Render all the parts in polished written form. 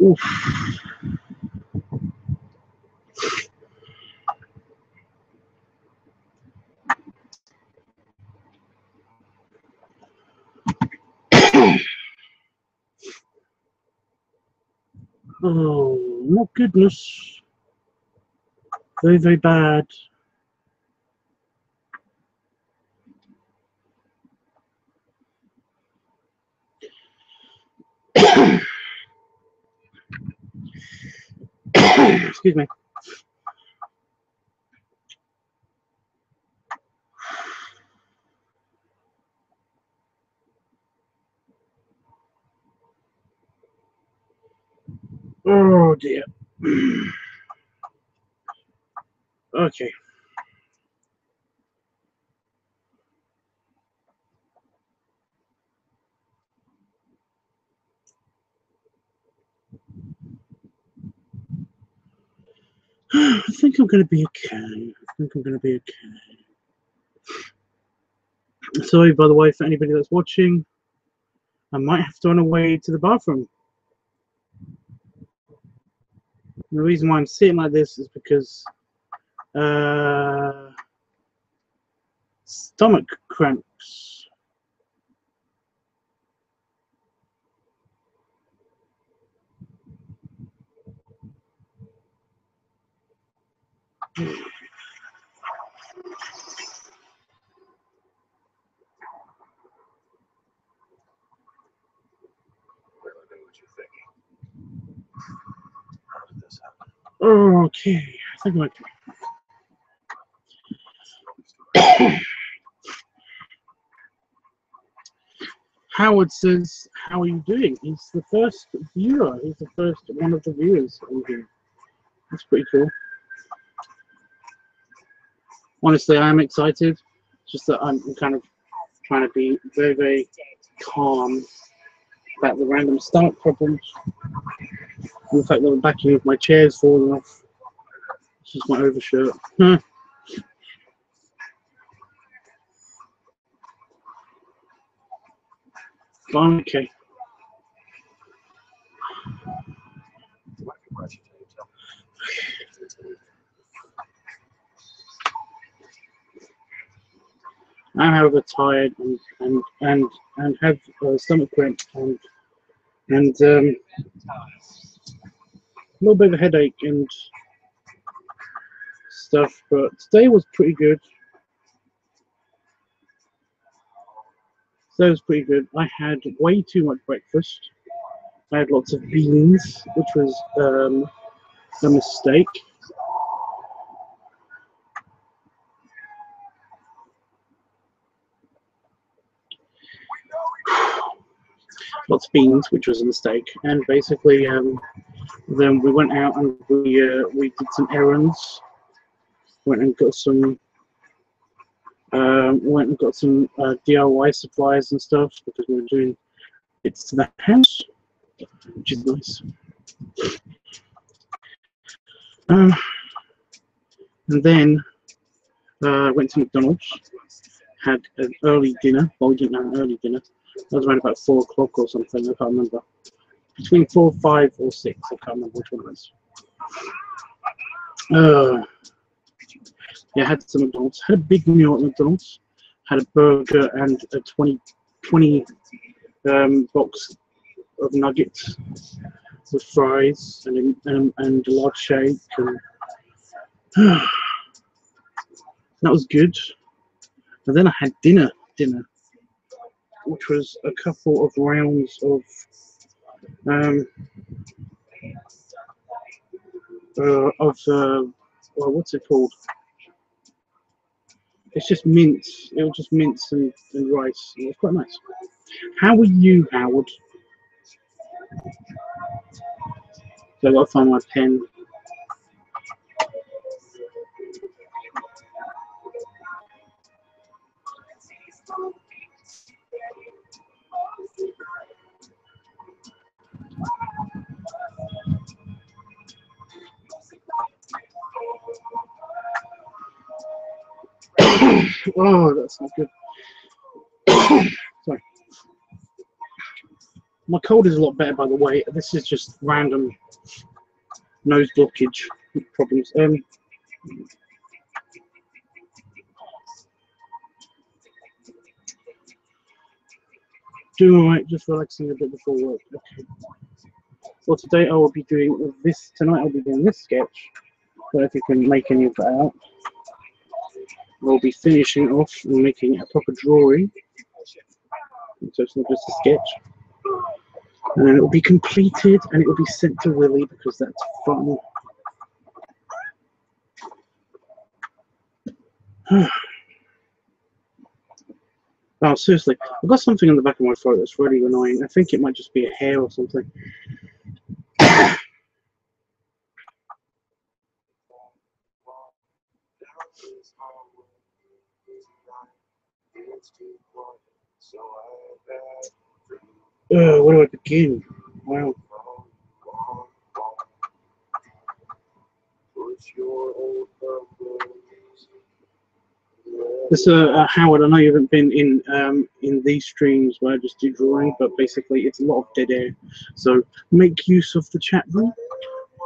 Oof. Oh, my goodness. Very, very bad. Excuse me. Oh dear. Okay. I think I'm going to be okay. I think I'm going to be okay. Sorry, by the way, for anybody that's watching, I might have to run away to the bathroom. The reason why I'm sitting like this is because stomach cramps. Okay, I think I'm okay. Howard says, "How are you doing?" He's the first viewer. He's the first one of the viewers on here. That's pretty cool. Honestly, I am excited. It's just that I'm kind of trying to be very, very calm about the random stomach problems. And the fact that the backing of my chair is falling off. This is my overshirt. But I'm okay. I'm however tired and have stomach cramp and a little bit of a headache and stuff, but today was pretty good. Today was pretty good. I had way too much breakfast. I had lots of beans, which was a mistake. Lots of beans, which was a mistake, and basically then we went out and we did some errands. Went and got some DIY supplies and stuff because we were doing bits to the house, which is nice. And then went to McDonald's, had an early dinner. Well, we didn't have an early dinner. It was around about 4 o'clock or something. I can't remember. Between 4, 5, or 6. I can't remember which one it was. Yeah, I had some McDonald's. Had a big meal at McDonald's. Had a burger and a 20 box of nuggets with fries and a large shake. And that was good. And then I had dinner, which was a couple of rounds of what's it called? It's just mince. It was just mince and rice. It was quite nice. How are you, Howard? So I've got to find my pen. Oh, that's not good. Sorry. My cold is a lot better, by the way. This is just random nose blockage problems. Doing alright, just relaxing a bit before work. Okay. Well, today I will be doing this. Tonight I'll be doing this sketch. So if you can make any of that out, we'll be finishing off and making a proper drawing. So it's not just a sketch. And then it will be completed and it will be sent to Willie because that's fun. Oh, seriously, I've got something in the back of my throat that's really annoying. I think it might just be a hair or something. Where do I begin? Wow. This Howard, I know you haven't been in these streams where I just do drawing, but basically it's a lot of dead air. So make use of the chat room.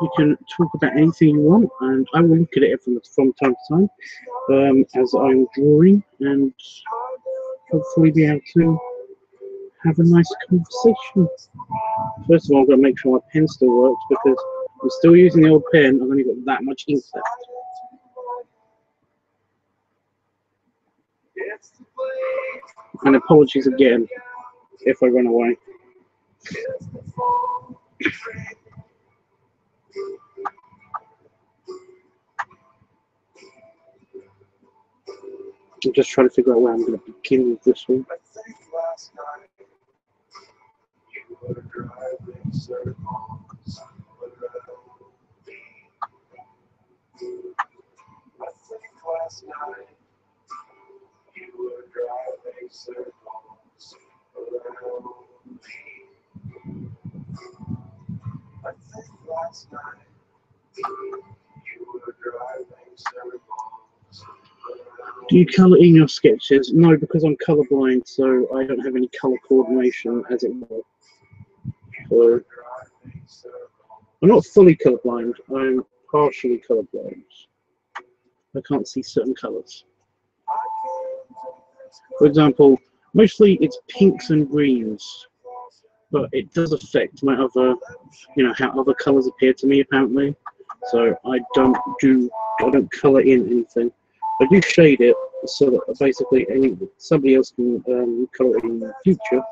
You can talk about anything you want, and I will look at it from time to time as I'm drawing, and hopefully be able to have a nice conversation. First of all, I've got to make sure my pen still works because I'm still using the old pen. I've only got that much ink left. And apologies again if I run away. I'm just trying to figure out where I'm going to begin with this one. Do you colour in your sketches? No, because I'm colourblind, so I don't have any colour coordination, as it were. So I'm not fully colourblind. I'm partially colourblind. I can't see certain colours. For example, mostly it's pinks and greens, but it does affect my other, how other colours appear to me apparently. So I don't colour in anything. I do shade it so that basically somebody else can colour it in the future.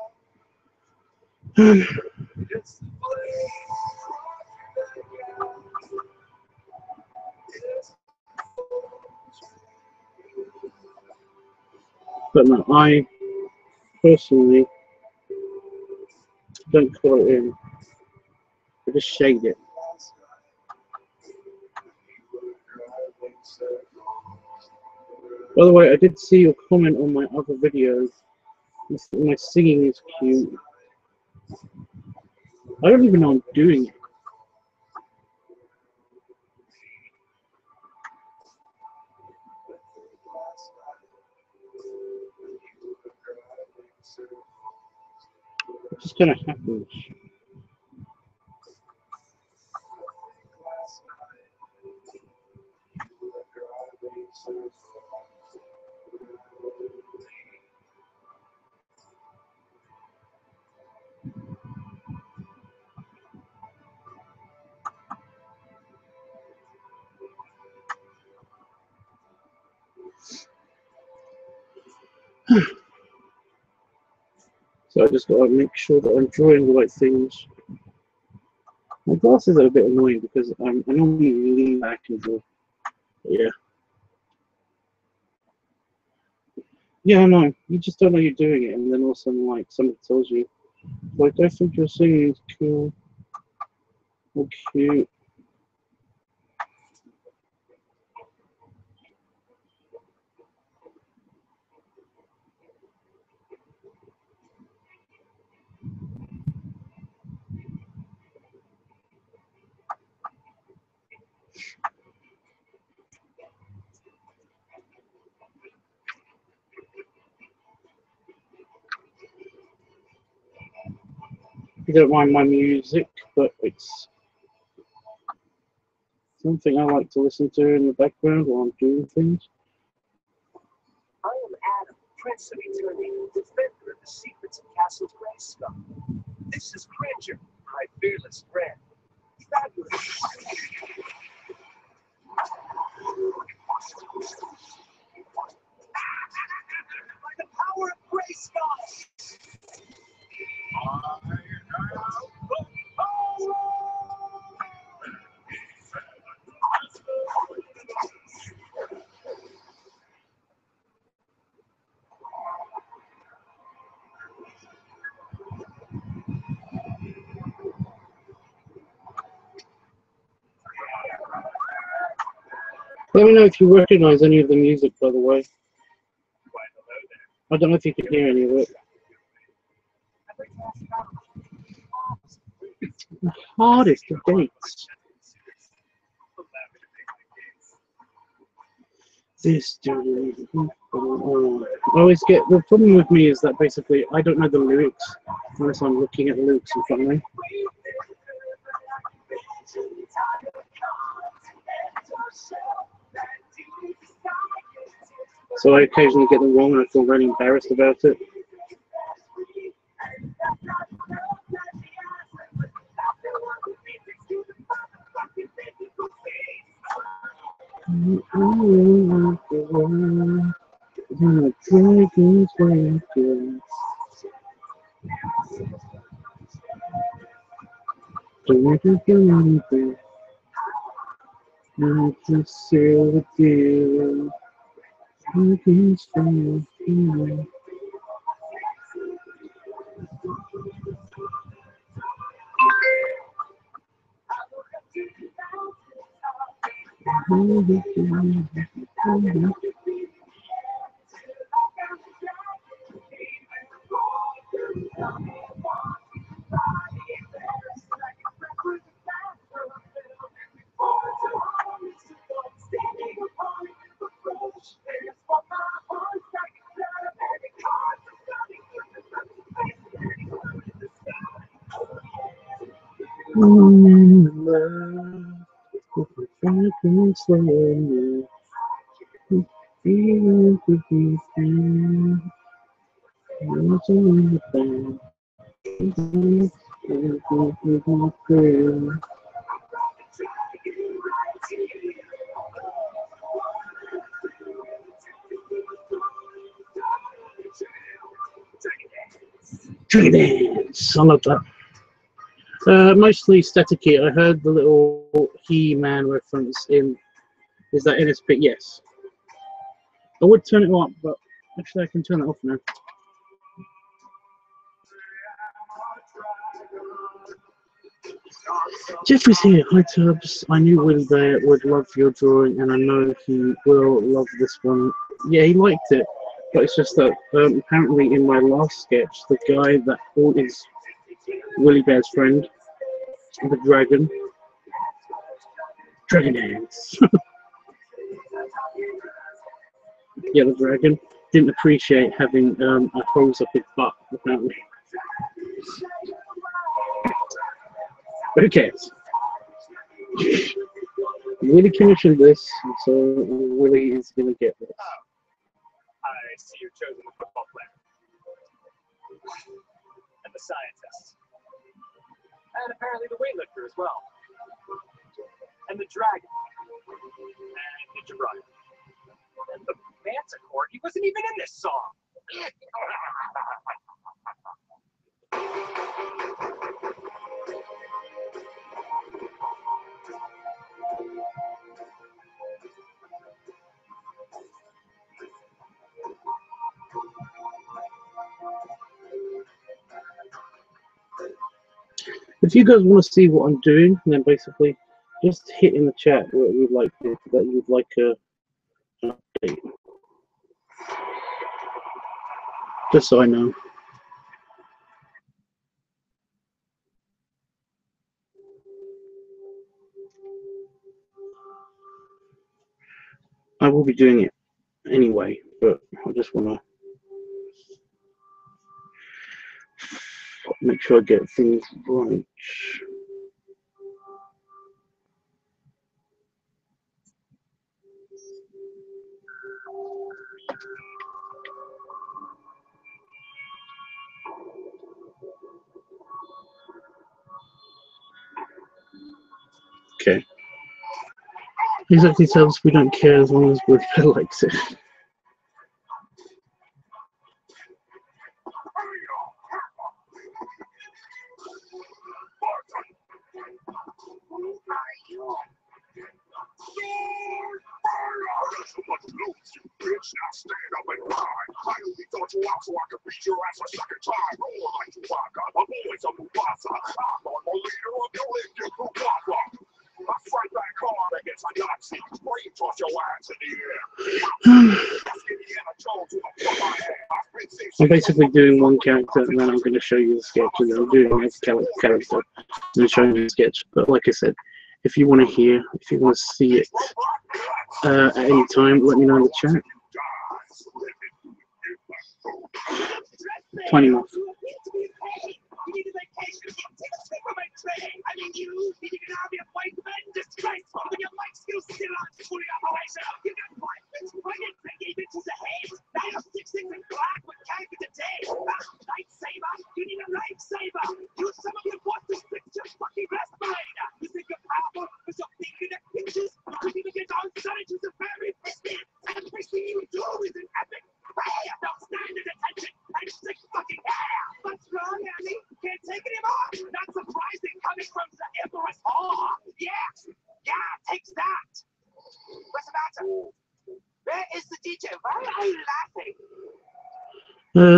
But no, I personally don't colour it in. I just shade it. By the way, I did see your comment on my other video. My singing is cute. I don't even know I'm doing it. It just kind of happens. So I just got to make sure that I'm drawing the right things. My glasses are a bit annoying because I normally lean back and draw. But yeah. Yeah, I know. You just don't know you're doing it, and then all of a sudden, like, somebody tells you, like, I think your singing is cool. Or cute. you don't mind my music, but it's something I like to listen to in the background while I'm doing things. I am Adam, Prince of Eternity, defender of the secrets of Castle Grayskull. This is Cringer, my fearless friend. Fabulous. By the power of Grayskull! Let me know if you recognize any of the music, by the way. I don't know if you can hear any of it. The hardest of dates. This dude. I always get the problem with me is that basically I don't know the lyrics unless I'm looking at the lyrics in front of me. So I occasionally get them wrong and I feel very embarrassed about it. Dragon Dance! I love that. Mostly staticky. I heard the little He-Man reference in. Is that in its bit? Yes. I would turn it up, but actually I can turn it off now. Jeffrey's here. Hi, Tubbs. I knew Will there would love your drawing, and I know he will love this one. Yeah, he liked it, but it's just that apparently in my last sketch, the guy that is Willie Bear's friend, the dragon dance. Yeah, the dragon didn't appreciate having a hose up his butt, apparently. Who cares? Willie commissioned this, so Willie is going to get this. I see you're chosen the football player. And the scientist. And apparently the weightlifter as well. And the dragon. And Ninja Brian. And the manticore, he wasn't even in this song. If you guys want to see what I'm doing, then basically just hit in the chat what you'd like an update. Just so I know. I will be doing it anyway, but I just want to. Make sure I get things right. Okay. Exactly tells we don't care as long as Woodfell likes it. I'm basically doing one character and then I'm going to show you the sketch, and then I'm doing another character and showing you the sketch. But like I said, if you want to hear, if you want to see it at any time, let me know in the chat. 20 more.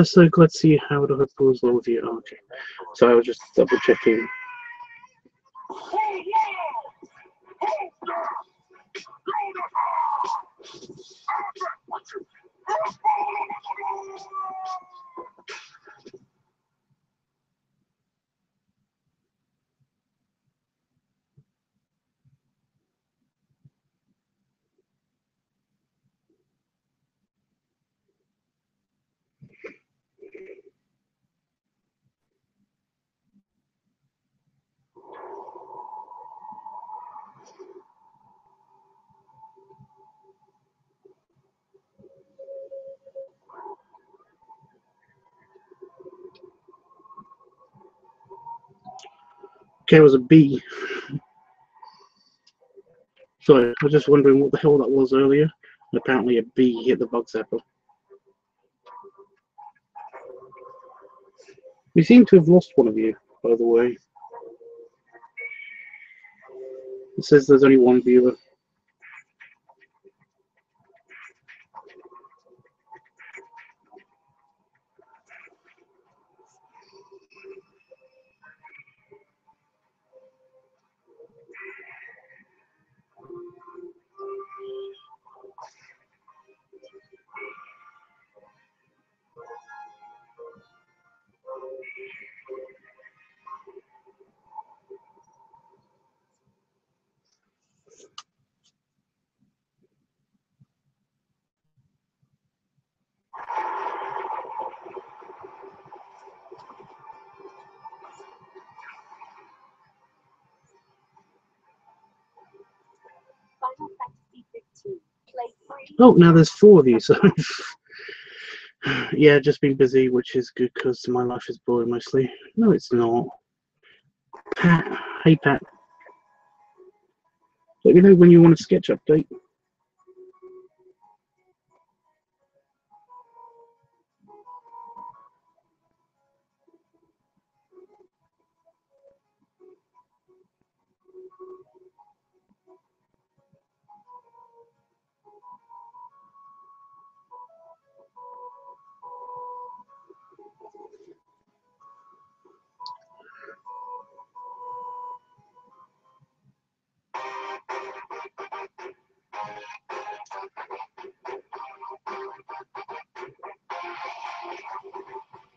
So glad to see you, Howard. I hope all is well with you. Oh, okay. So I was just double checking. Okay, it was a B. Sorry, I was just wondering what the hell that was earlier. Apparently a bee hit the bug zapper. We seem to have lost one of you, by the way. It says there's only one viewer. Oh, now there's 4 of you, so yeah, just been busy, which is good because my life is boring mostly. No, it's not. Pat, hey Pat. Let me know when you want a sketch update.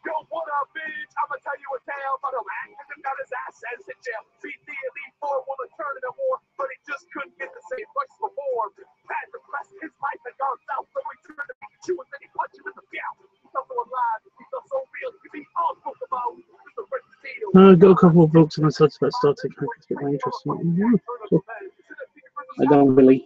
Yo, what up, bitch? I'ma tell you a tale about a man who got his ass sent to jail. Beat the elite four while turning at war, but he just couldn't get the same price before. Bad request, his life had gone south, so he turned to beat you and then he punched him in the mouth. He felt so alive, he felt so real, he all spoke about. Just a I've got a couple of books on my side about starting to get my interest in it. Yeah, so I don't really.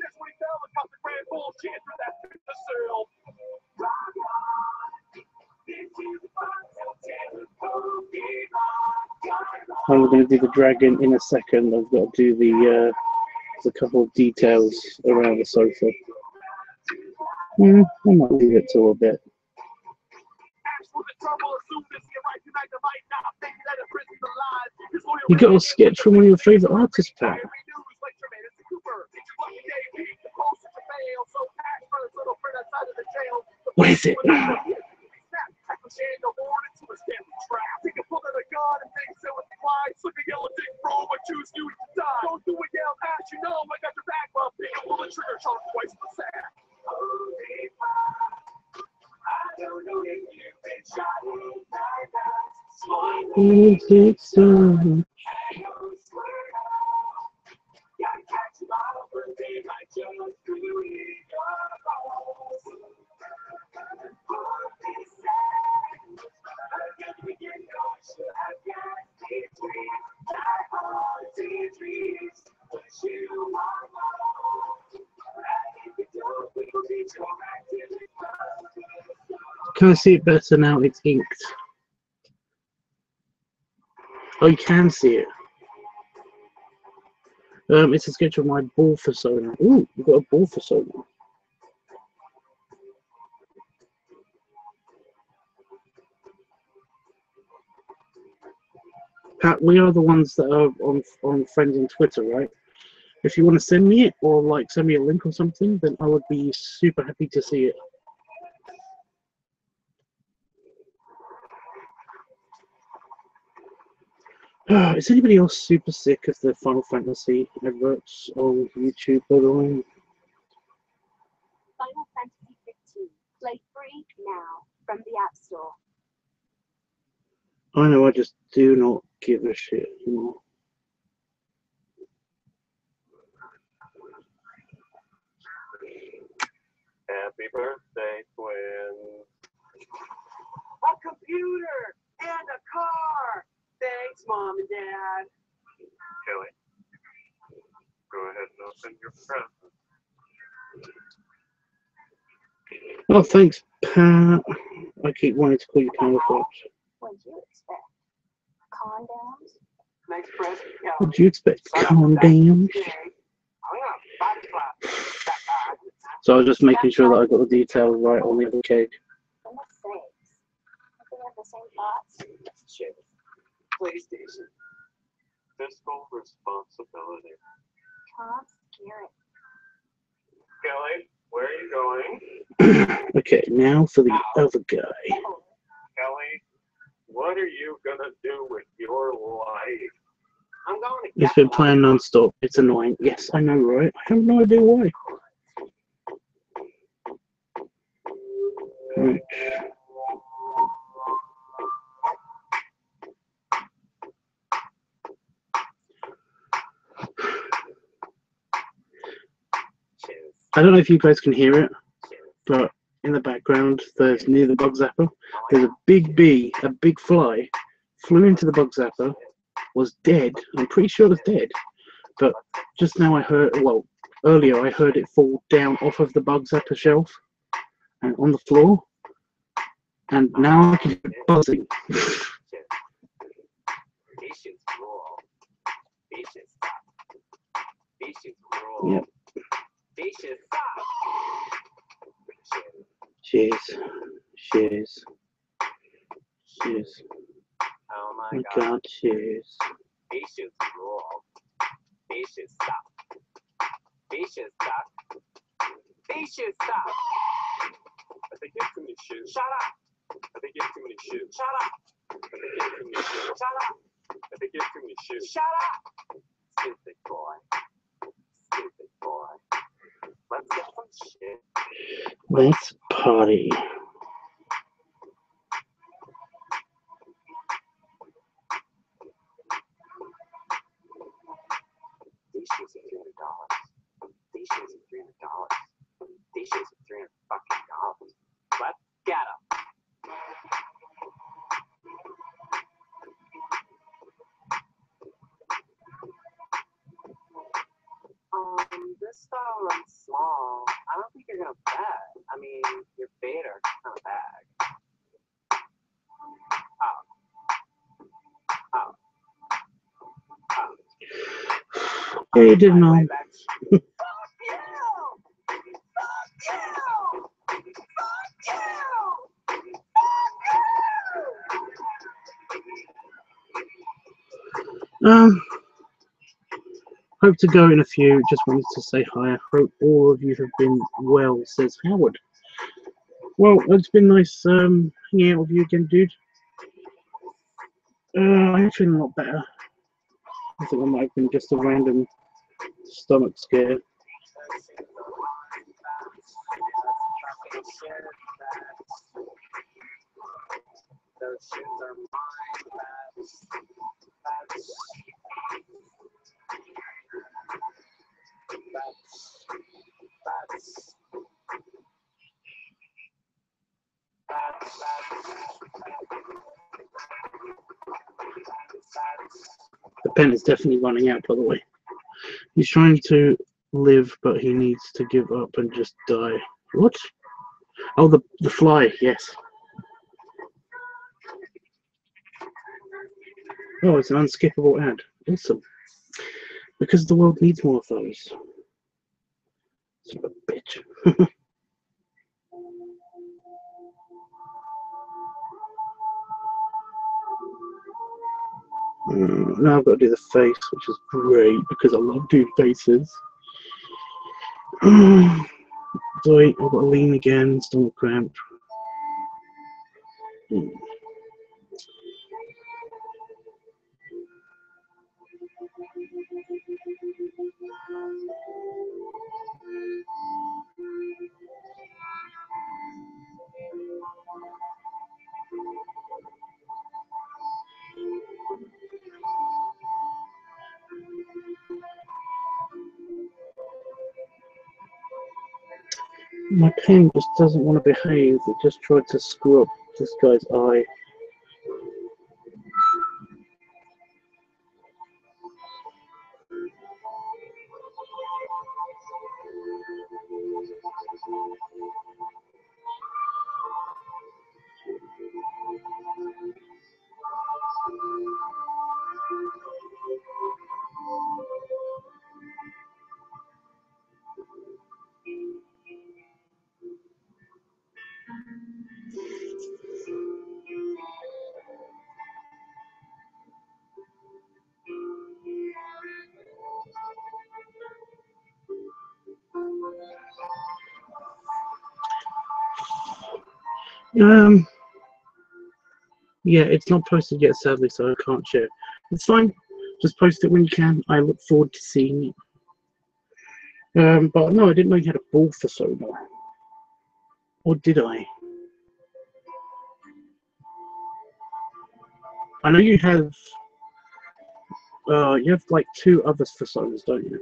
I'm going to do the dragon in a second. I've got to do the a couple of details around the sofa. I might leave it till a bit. You got a sketch from one of your favourite artists, Pat? What is it? Can I see it better now? It's inked. Oh, you can see it. It's a sketch of my ball persona. Ooh, you've got a ball persona. Pat, we are the ones that are on friends on Twitter, right? If you want to send me it or like send me a link or something, then I would be super happy to see it. Is anybody else super sick of the Final Fantasy adverts on YouTube, by the way? Final Fantasy 15. Play free now from the App Store. I know, I just do not give a shit anymore. Happy birthday, twins. A computer and a car. Thanks, Mom and Dad. Kelly, go ahead and open your present. Oh, thanks, Pat. I keep wanting to call you Camera Fox. What'd you expect? Condoms? Next present, Kelly. What'd you expect? Condoms? So I was just making sure that I got the details right on the other cake. For God's sakes. Don't they have the same thoughts? Shit. PlayStation. Fiscal responsibility. Can't scare it. Kelly, where are you going? Okay, now for the other guy. Kelly, what are you gonna do with your life? I'm going to He's been playing non-stop. It's annoying. Yes, I know, right? I have no idea why. Right. I don't know if you guys can hear it, but in the background, there's near the bug zapper, there's a big bee, a big fly, flew into the bug zapper, was dead. I'm pretty sure it was dead, but just now I heard, well, earlier I heard it fall down off of the bug zapper shelf and on the floor, and now I can hear it buzzing. Yep. Cheers. Cheers. Cheers. Oh my God, cheers. Patience rule. Patience stop. Patience stop. Patience stop. I think you have too many shoes. Shut up. I think you have too many shoes. Shut up. I think you have too many shoes. Shut up. I think you have too many shoes. Shut up. Stupid boy. Stupid boy. Let's get some shit. Let's party. These shoes are $300. These shoes are $300. These shoes are $300 fucking dollars. Let's get them. just run small. I don't think you're gonna bet. I mean, your beta are kind of bag. Yeah, you didn't know. Hope to go in a few. Just wanted to say hi. I hope all of you have been well, says Howard. Well, it's been nice hanging out with you again, dude. I'm feeling a lot better. I think it might have been just a random stomach scare. Those shoes are mine. The pen is definitely running out, by the way. He's trying to live, but he needs to give up and just die. What? Oh, the fly, yes. Oh, it's an unskippable ad. Awesome. Because the world needs more of those. Son of a bitch. Now I've got to do the face, which is great because I love doing faces. Sorry, I've got to lean again, stomach cramp. My pen just doesn't want to behave. It just tried to screw up this guy's eye. Yeah, it's not posted yet, sadly, so I can't share. It's fine. Just post it when you can. I look forward to seeing it. But no, I didn't know you had a ball for soda. Or did I? I know you have like 2 others for sodas, don't you?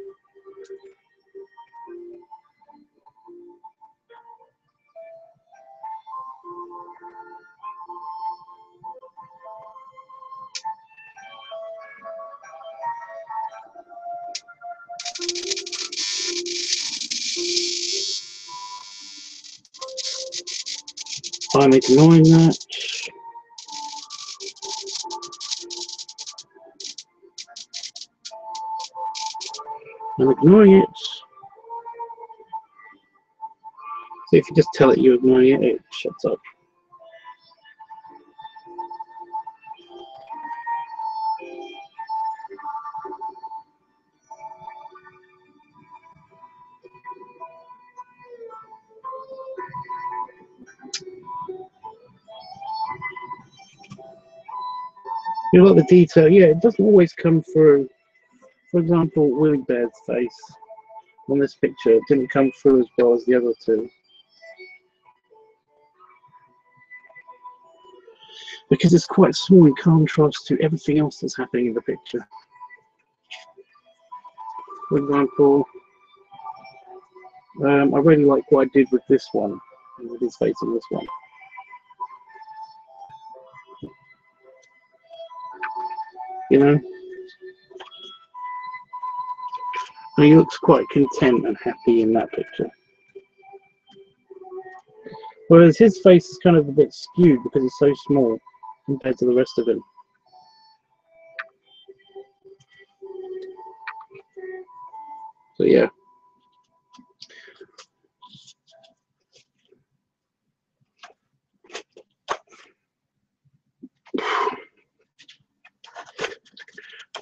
I'm ignoring that. I'm ignoring it. So if you just tell it you're ignoring it, it shuts up. You like the detail? Yeah, it doesn't always come through. For example, Willie Bear's face on this picture didn't come through as well as the other 2. Because it's quite small in contrast to everything else that's happening in the picture. For example, I really like what I did with this one, with his face on this one. You know? And he looks quite content and happy in that picture. Whereas his face is kind of a bit skewed because he's so small compared to the rest of him. So yeah.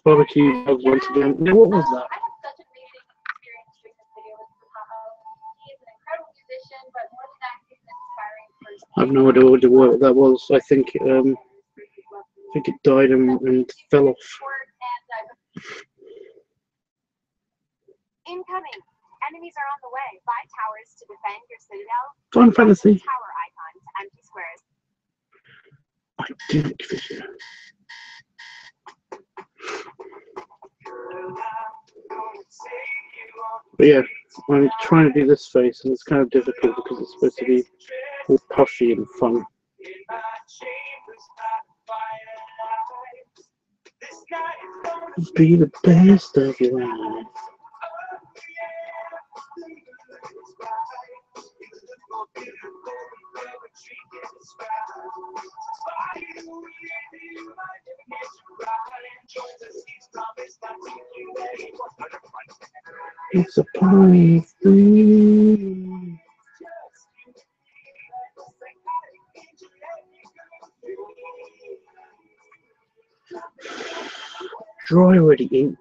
Barbecue dogs once again. Now, what was that? I have no idea what that was. I think it died and fell off. Incoming. Enemies are on the way. Buy towers to defend your citadel. Final Fantasy. Tower icon to empty squares. I didn't figure. But yeah, I'm trying to do this face, and it's kind of difficult because it's supposed to be all puffy and fun. Be the best of your life. It's a party thing. Dry already ink.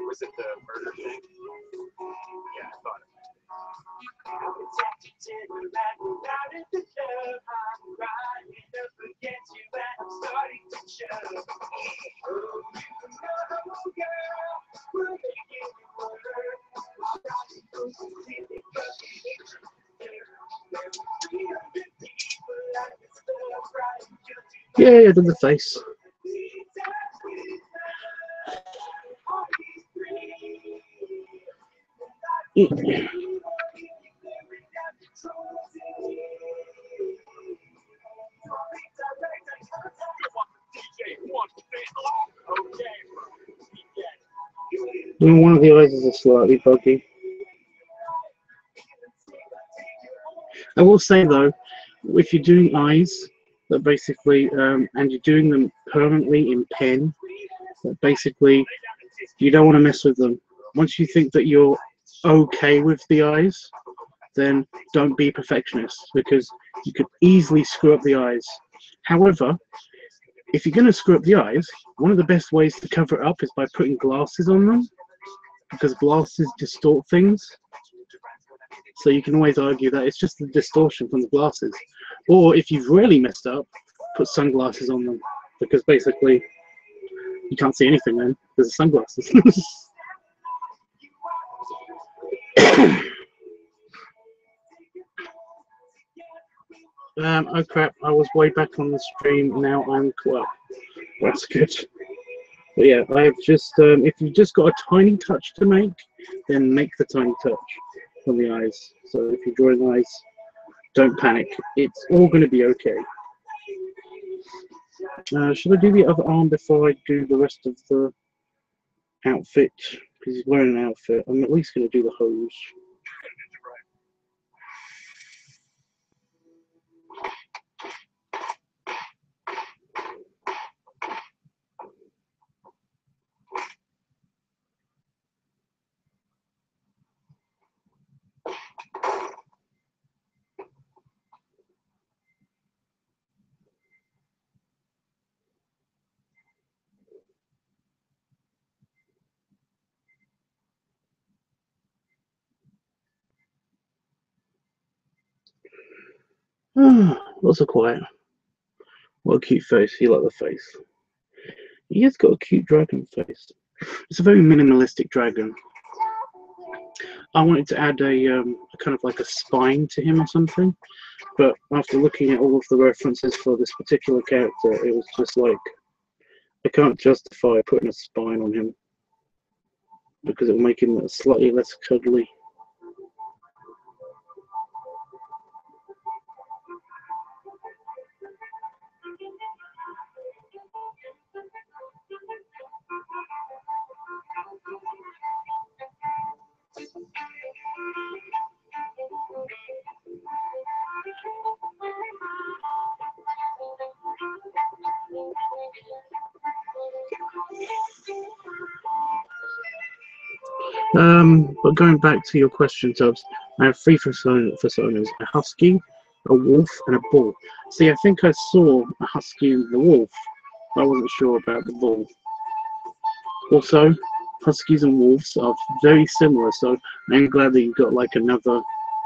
Was it the murder thing? Yeah, I thought Yeah, I did the face. Yeah. One of the eyes is slightly buggy. I will say though, if you're doing eyes, that basically, and you're doing them permanently in pen, that basically you don't want to mess with them. Once you think that you're okay with the eyes, then don't be a perfectionist, because you could easily screw up the eyes. However, if you're going to screw up the eyes, one of the best ways to cover it up is by putting glasses on them, because glasses distort things. So you can always argue that it's just the distortion from the glasses. Or if you've really messed up, put sunglasses on them, because basically you can't see anything then because of sunglasses. Oh crap, I was way back on the stream, now I'm well, that's good. But yeah, I've just, if you've just got a tiny touch to make, then make the tiny touch on the eyes. So if you're drawing eyes, don't panic, it's all going to be okay. Should I do the other arm before I do the rest of the outfit? Because he's wearing an outfit, I'm at least going to do the hose. Lots of quiet. What a cute face. You like the face. He has got a cute dragon face. It's a very minimalistic dragon. I wanted to add a kind of like a spine to him or something, but after looking at all of the references for this particular character, it was just like, I can't justify putting a spine on him because it will make him slightly less cuddly. But going back to your question, Tubbs, I have three personas: a husky, a wolf, and a bull. See, I think I saw a husky and the wolf. I wasn't sure about the bull. Also, huskies and wolves are very similar, so I'm glad that you've got like another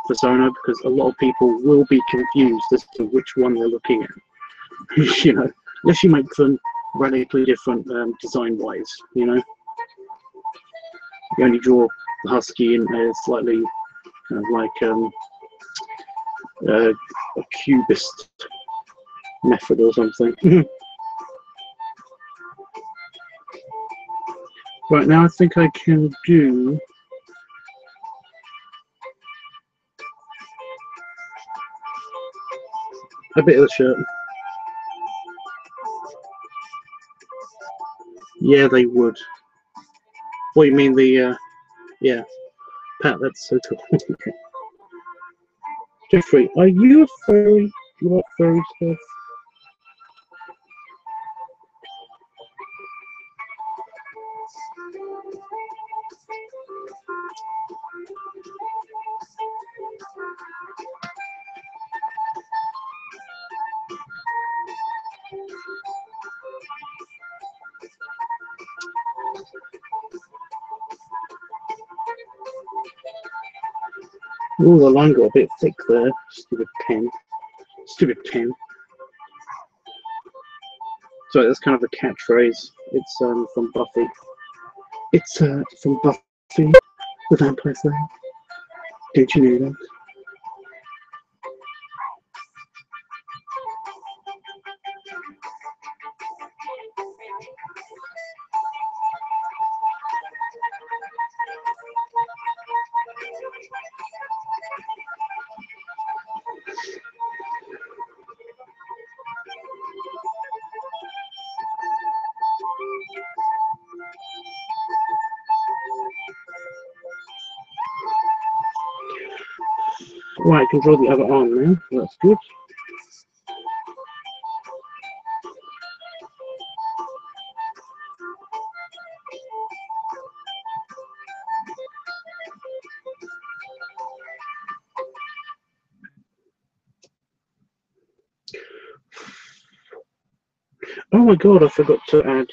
persona, because a lot of people will be confused as to which one they're looking at. You know, unless you make them radically different design-wise, you know. You only draw the husky in a slightly kind of like a cubist method or something. Right now, I think I can do a bit of the shirt. Yeah, they would. What do you mean the, yeah. Pat, that's so cool. Okay. Jeffrey, are you a furry? You like furry stuff? Ooh, the line got a bit thick there. Stupid pen. Stupid pen. So that's kind of a catchphrase. It's from Buffy. It's from Buffy, the Vampire Slayer. Did you know that? Right, I can draw the other arm now. That's good. Oh my god, I forgot to add.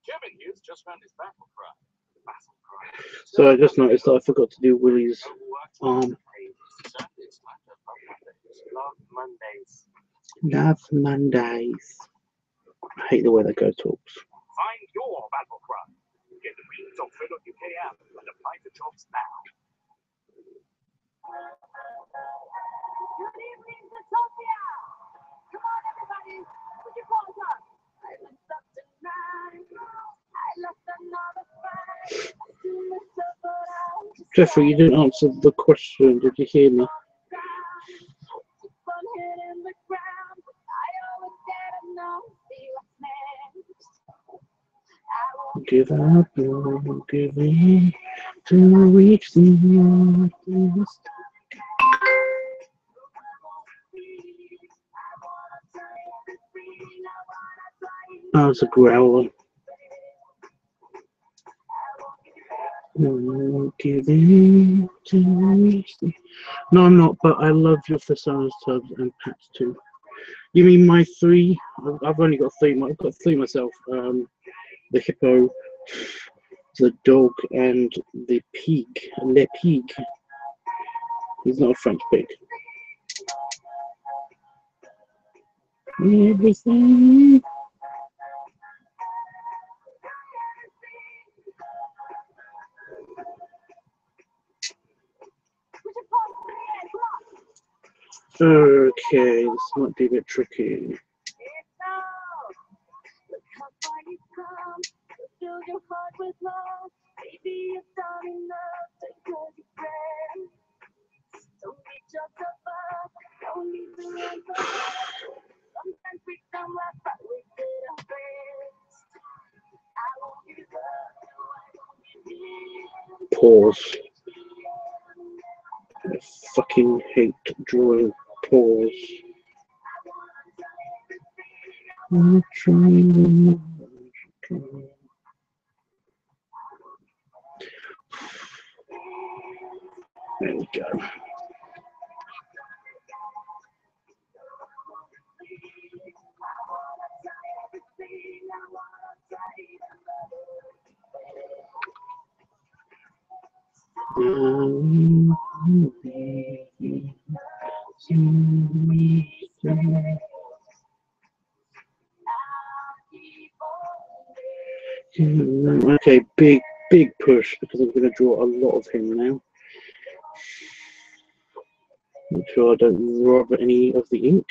Kevin Hughes just found his battle cry. Battle cry. So I just noticed that I forgot to do Willie's arm. Love Mondays. Love Mondays. I hate the way that guy talks. Find your battle cry. Get the beats on Fiddle.UK app and apply for jobs now. Good evening, Utopia! Come on, everybody, put your paws up. I messed up tonight. I left another fight. Jeffrey, you didn't answer the question. Did you hear me? Give up, no giving to reach the northeast. Oh, it's a growler. No giving to reach the... No, I'm not, but I love your personas, Tubbs, and Pat's too. You mean my 3? I've only got 3. I've got 3 myself. The hippo, the dog, and the pig. Le pig. He's not a French pig. Everything. Okay, this might be a bit tricky. Pause. I fucking hate drawing pause. I'm trying. There we go. Okay, big push because I'm going to draw a lot of him now. Make sure I don't rub any of the ink.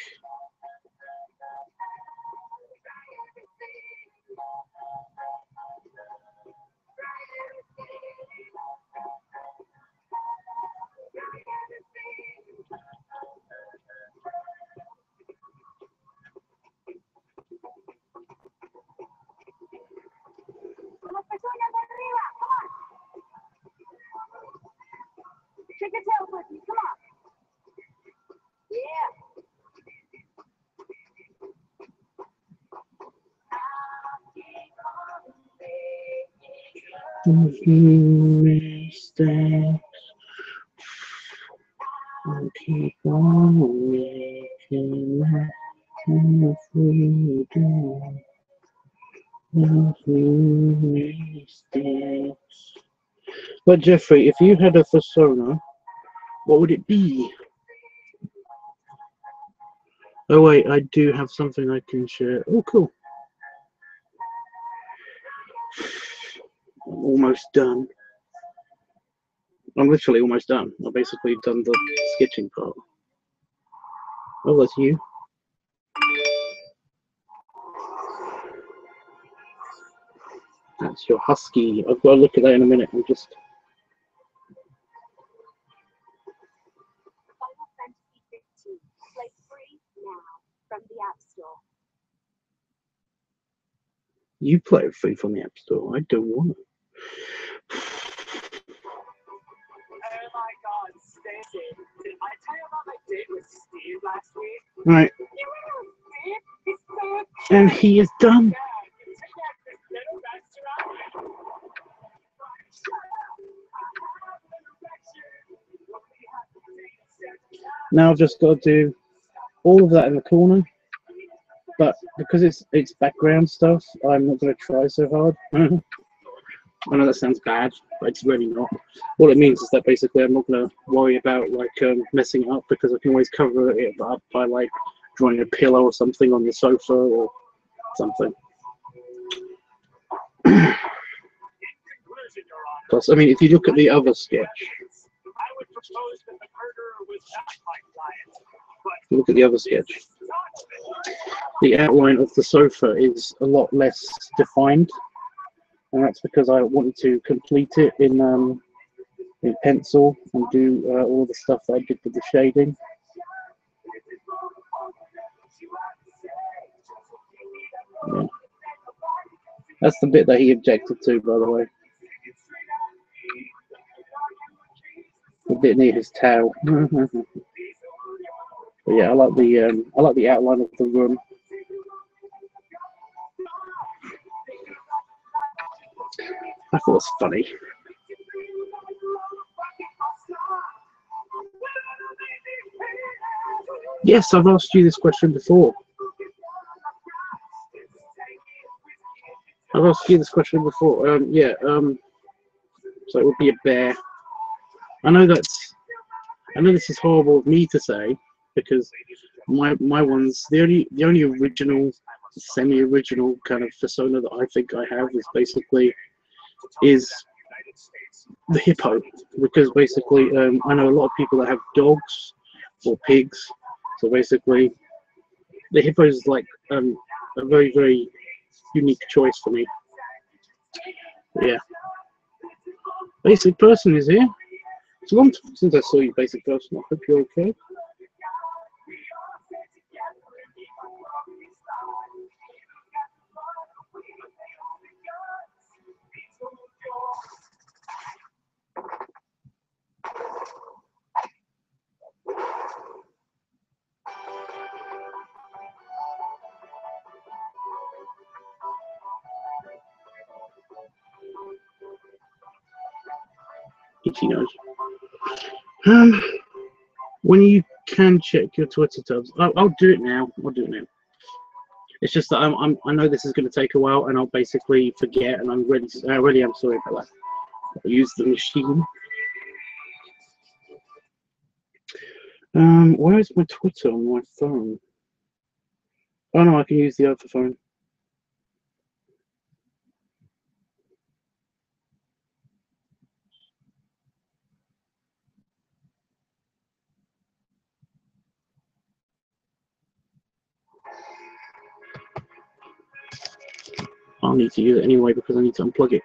Shake your tail with me, come on. Yeah. Mistakes. I'll keep on making every day. Mistakes. But Jeffrey, if you had a persona, what would it be? Oh wait, I do have something I can share. Oh cool. I'm almost done. I'm literally almost done. I've basically done the sketching part. Oh, that's you. That's your husky. I've got to look at that in a minute. I'm just. Final Fantasy 15. Play free now from the App Store. You play it free from the App Store. I don't want it. Oh my God, Stacey, did I tell you about my date with Steve last week? Right. You know, Steve, he's so And he is done. Yeah, you take out this little restaurant. Now I've just got to do all of that in the corner. But because it's background stuff, I'm not going to try so hard. I know that sounds bad, but it's really not. All it means is that basically I'm not going to worry about like messing it up because I can always cover it up by like drawing a pillow or something on the sofa or something. Plus, I mean, if you look at the other sketch, I would propose that the murderer was not my client, but look at the other sketch. The outline of the sofa is a lot less defined, and that's because I wanted to complete it in pencil and do all the stuff that I did with the shading. Yeah. That's the bit that he objected to, by the way. The bit near his tail. But yeah, I like the outline of the room. I thought it was funny. Yes, I've asked you this question before. I've asked you this question before. So it would be a bear. I know this is horrible of me to say, because my one's the only original, semi-original kind of persona that I think I have is the hippo, because basically I know a lot of people that have dogs or pigs, so basically the hippo is like a very, very unique choice for me. Yeah. Basic person is here. It's a long time since I saw you, basic person. I hope you're okay. Itchy nose. When you can check your Twitter tabs, I'll do it now. I'll do it now. It's just that I know this is going to take a while, and I'll basically forget, and I really am sorry about that. I'll use the machine. Where is my Twitter on my phone? Oh no, I can use the other phone. I'll need to use it anyway because I need to unplug it.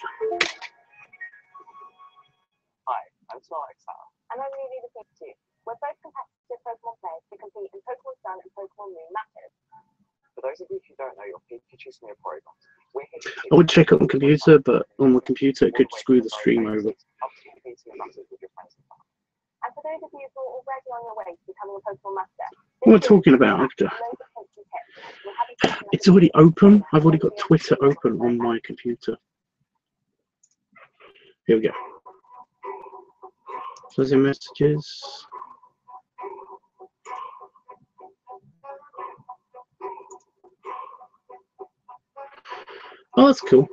Hi, I'm Sonic Sam. And I'm Lily the Pikachu. We're both competitive Pokemon players to compete in Pokemon Sun and Pokemon Moon matches. For those of you who don't know your Pikachu's new programs, we're here to I would check it on the computer, but on the computer it could screw the stream over. up to competing in matches with your friends and family. And for those of you who are already on your way to becoming a Pokemon master, What am I talking about? It's already open. I've already got Twitter open on my computer. Here we go. Fuzzy messages. Oh, that's cool.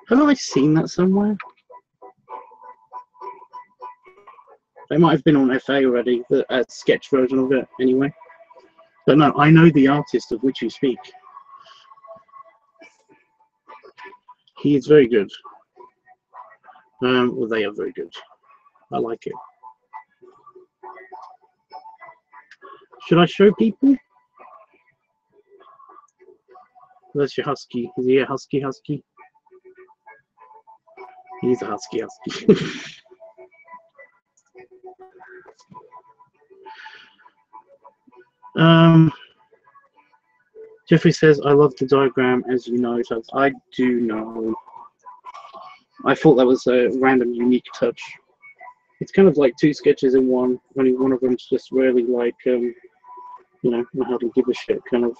Haven't I seen that somewhere? It might have been on FA already, the sketch version of it anyway. But no, I know the artist of which you speak. He is very good. Well, they are very good. I like it. Should I show people? That's your husky. Is he a husky? He's a husky. Jeffrey says, I love the diagram, as you know. So I do know. I thought that was a random, unique touch. It's kind of like two sketches in one. Only one of them's just really like, you know, I hardly give a shit kind of.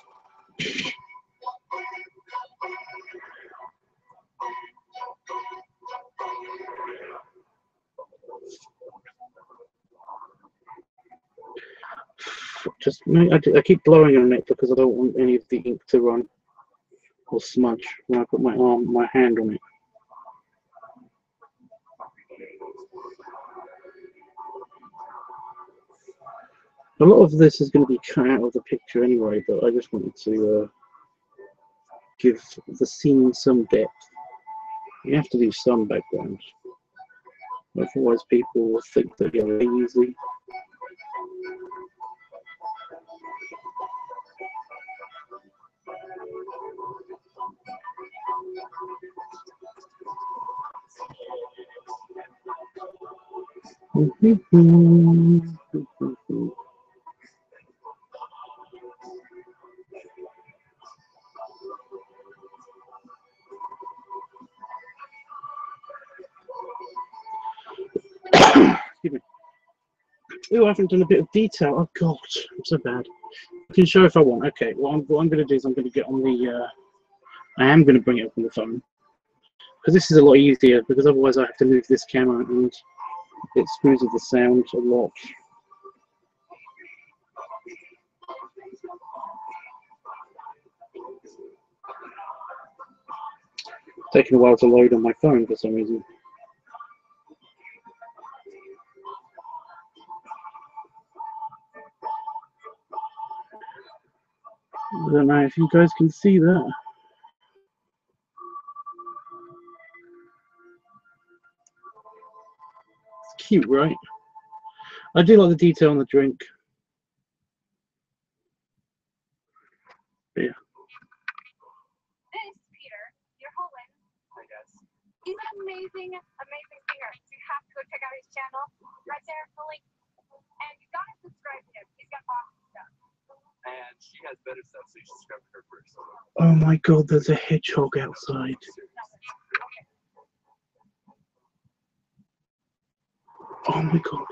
Just, I keep blowing on it because I don't want any of the ink to run or smudge when I put my hand on it. A lot of this is going to be cut out of the picture anyway, but I just wanted to give the scene some depth. You have to do some background, otherwise people will think that you're lazy. Excuse me. Oh, I haven't done a bit of detail. Oh god, I'm so bad. I can show if I want. Okay, what I'm going to do is I'm going to get on the. I am going to bring it up on the phone because this is a lot easier. Because otherwise, I have to move this camera and it screws with the sound a lot. taking a while to load on my phone for some reason. I don't know if you guys can see that. It's cute, right? I do like the detail on the drink. Yeah. This, Peter, your Holland. I guess. He's an amazing, amazing singer. You have to go check out his channel. Right there, the link. And you gotta subscribe to him. He's got awesome stuff. And she has better stuff, so you should subscribe to her first. Oh my god, there's a hedgehog outside. Oh my god.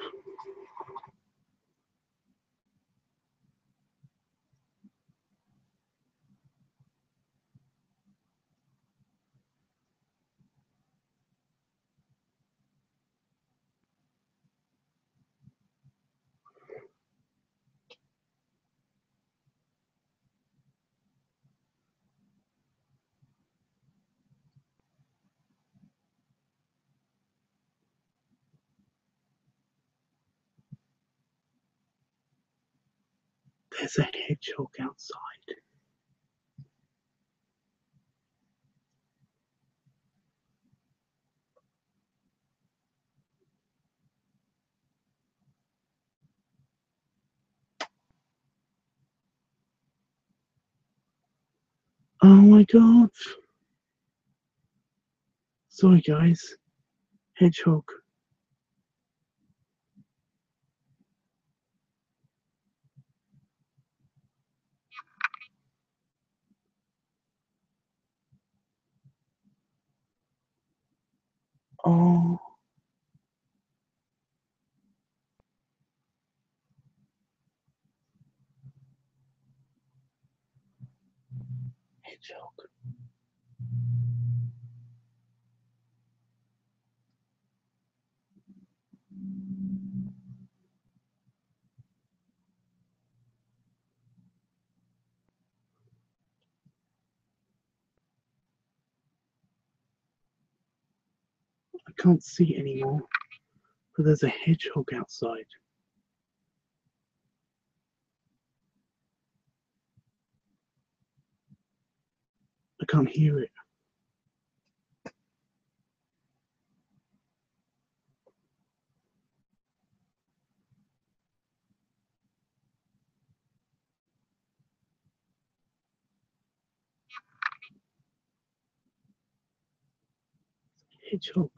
There's a hedgehog outside. Oh my god. Sorry guys. Hedgehog. Oh. Hedgehog. I can't see anymore, but there's a hedgehog outside. I can't hear it. Hedgehog.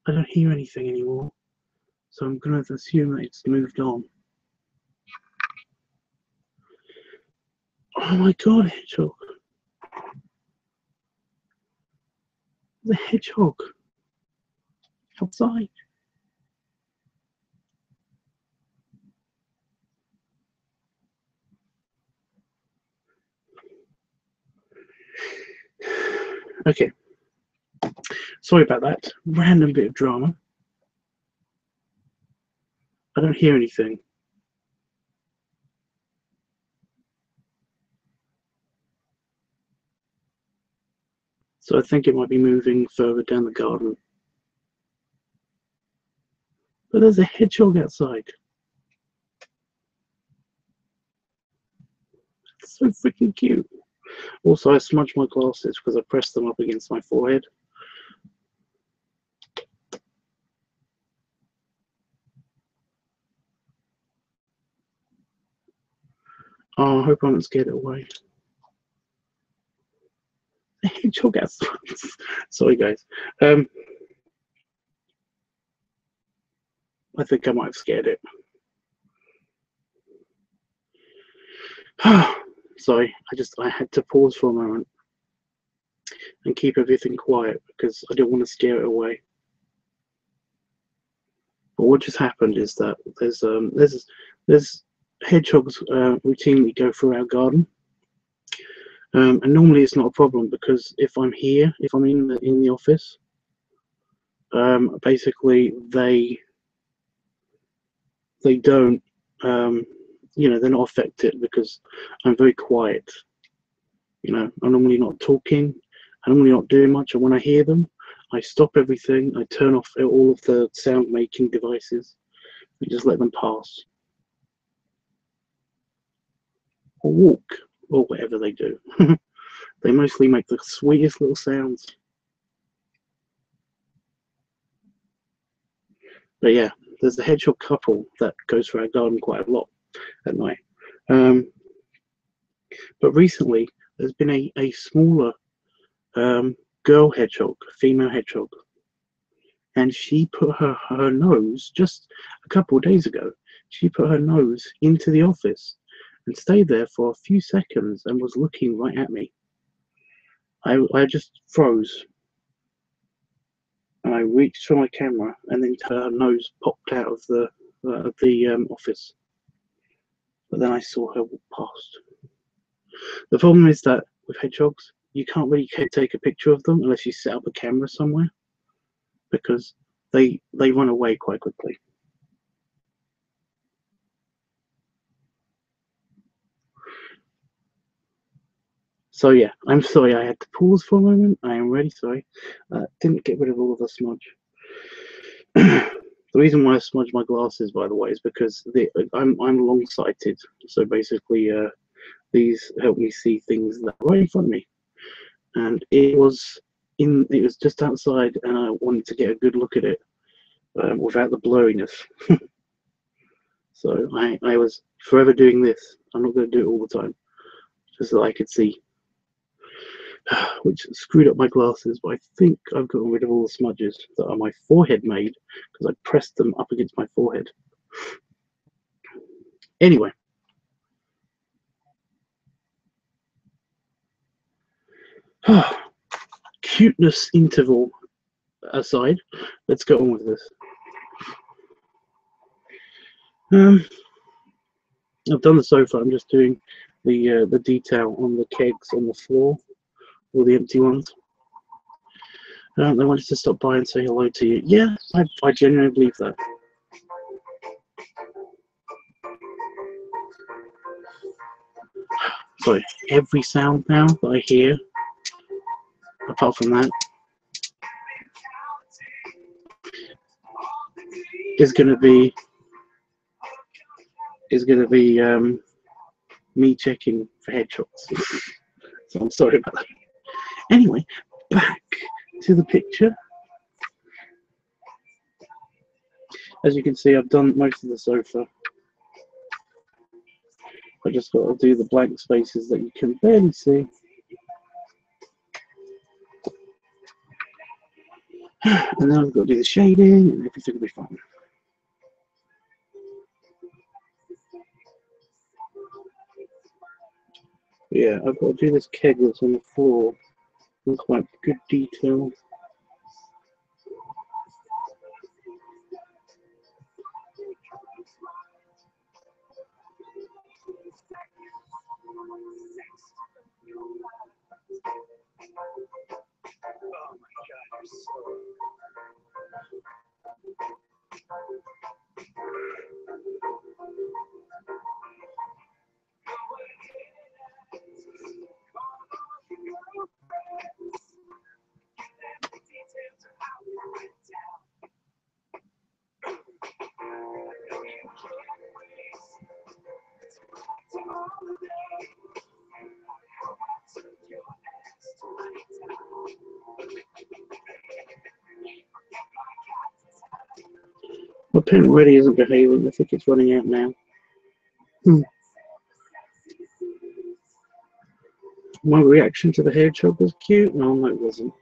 I don't hear anything anymore, so I'm going to assume that it's moved on. Oh my god, hedgehog. The hedgehog outside. Okay. Sorry about that. Random bit of drama. I don't hear anything. So I think it might be moving further down the garden. But there's a hedgehog outside. It's so freaking cute. Also, I smudged my glasses because I pressed them up against my forehead. Oh, I hope I haven't scared it away. The hedgehog outside. Sorry, guys. I think I might have scared it. Sorry, I had to pause for a moment and keep everything quiet because I didn't want to scare it away. But what just happened is that there's hedgehogs routinely go through our garden, and normally it's not a problem because if I'm here, if I'm in the office, basically they don't, you know, they're not affected because I'm very quiet. You know, I'm normally not talking, I'm normally not doing much, and when I hear them, I stop everything, I turn off all of the sound making devices and just let them pass or walk or whatever they do. They mostly make the sweetest little sounds. But yeah, there's a hedgehog couple that goes through our garden quite a lot at night. But recently there's been a smaller girl hedgehog, female hedgehog, and she put her nose, just a couple of days ago, she put her nose into the office and stayed there for a few seconds and was looking right at me. I just froze. And I reached for my camera, and then her nose popped out of the office. But then I saw her walk past. The problem is that with hedgehogs, you can't really take a picture of them unless you set up a camera somewhere, because they run away quite quickly. So yeah, I'm sorry I had to pause for a moment. I am really sorry. Didn't get rid of all of the smudge. The reason why I smudge my glasses, by the way, is because I'm long-sighted. So basically, these help me see things that are right in front of me. And it was just outside, and I wanted to get a good look at it without the blurriness. So I was forever doing this. I'm not going to do it all the time, just so I could see. Which screwed up my glasses, but I think I've gotten rid of all the smudges that are my forehead made because I pressed them up against my forehead. Anyway, cuteness interval aside, let's go on with this. I've done the sofa. I'm just doing the detail on the kegs on the floor, all the empty ones. They wanted to stop by and say hello to you. Yeah, I genuinely believe that. So every sound now that I hear, apart from that, is going to be me checking for hedgehogs. So I'm sorry about that. Anyway, back to the picture. As you can see, I've done most of the sofa. I just got to do the blank spaces that you can barely see. And then I've got to do the shading, and everything will be fine. Yeah, I've got to do this keg that's on the floor in quite good detail. Oh my God, you're so... My pen really isn't behaving. I think it's running out now. My reaction to the hedgehog was cute. No, it wasn't.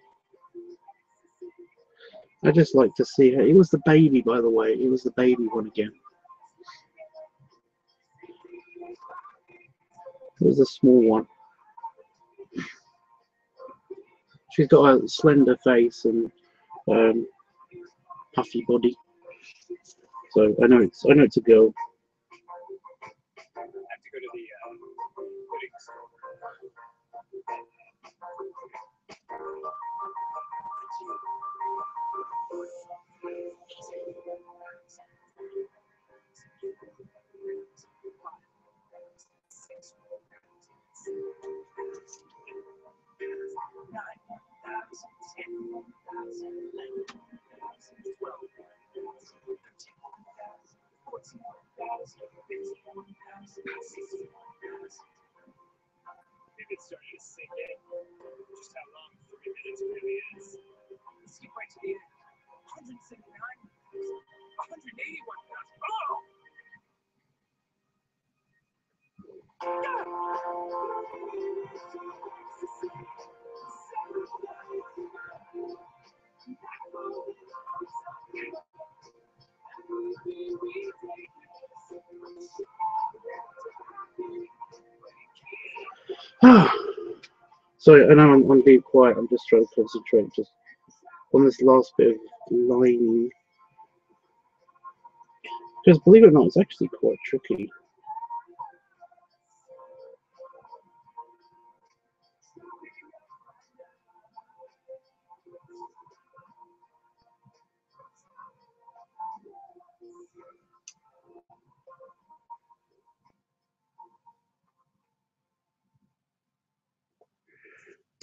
I just like to see her. It was the baby, by the way. It was the baby one again. It was a small one. She's got a slender face and puffy body. So I know it's a girl. I have to go to the pudding store. Maybe it's starting to sink in just how long 3 minutes really is. Skip right to the end. 179, 181,000. Oh! Sorry, I know I'm being quiet. I'm just trying to concentrate just on this last bit of lining. Because believe it or not, it's actually quite tricky.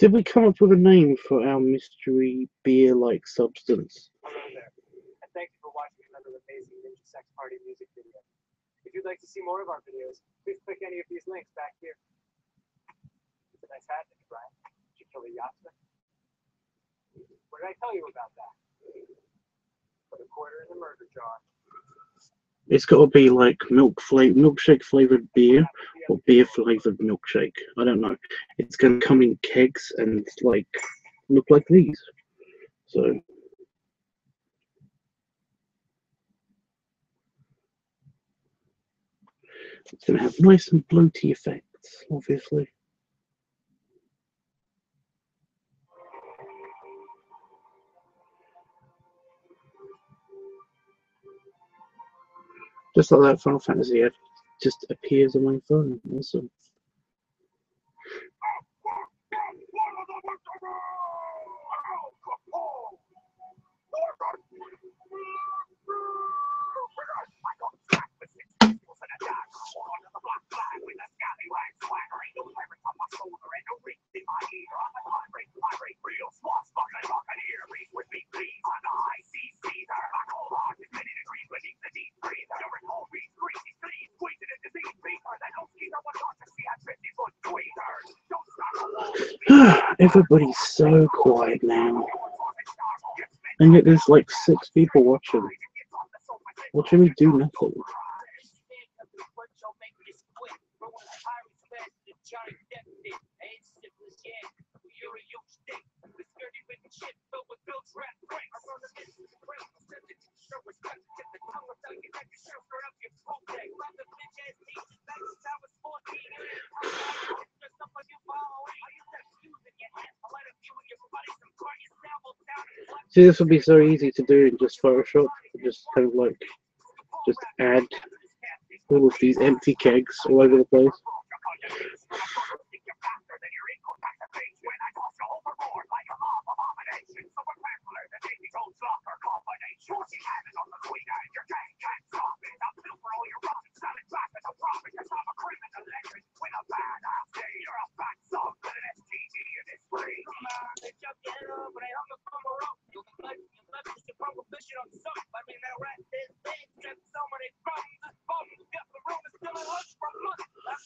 Did we come up with a name for our mystery beer-like substance? Hello there, and thank you for watching another amazing Ninja Sex Party music video. If you'd like to see more of our videos, please click any of these links back here. It's a nice hat, Brian. Did you kill a yachtsman? What did I tell you about that? Put a quarter in the murder jar. It's got to be like milkshake flavored beer or beer flavored milkshake. I don't know. It's going to come in kegs and like look like these. So it's going to have nice and bloaty effects, obviously. Just like that, Final Fantasy F just appears on my phone. Awesome. Everybody's so quiet now. And yet there's like 6 people watching me do nothing. See, this would be so easy to do in just Photoshop. Just kind of like, just add all of these empty kegs all over the place.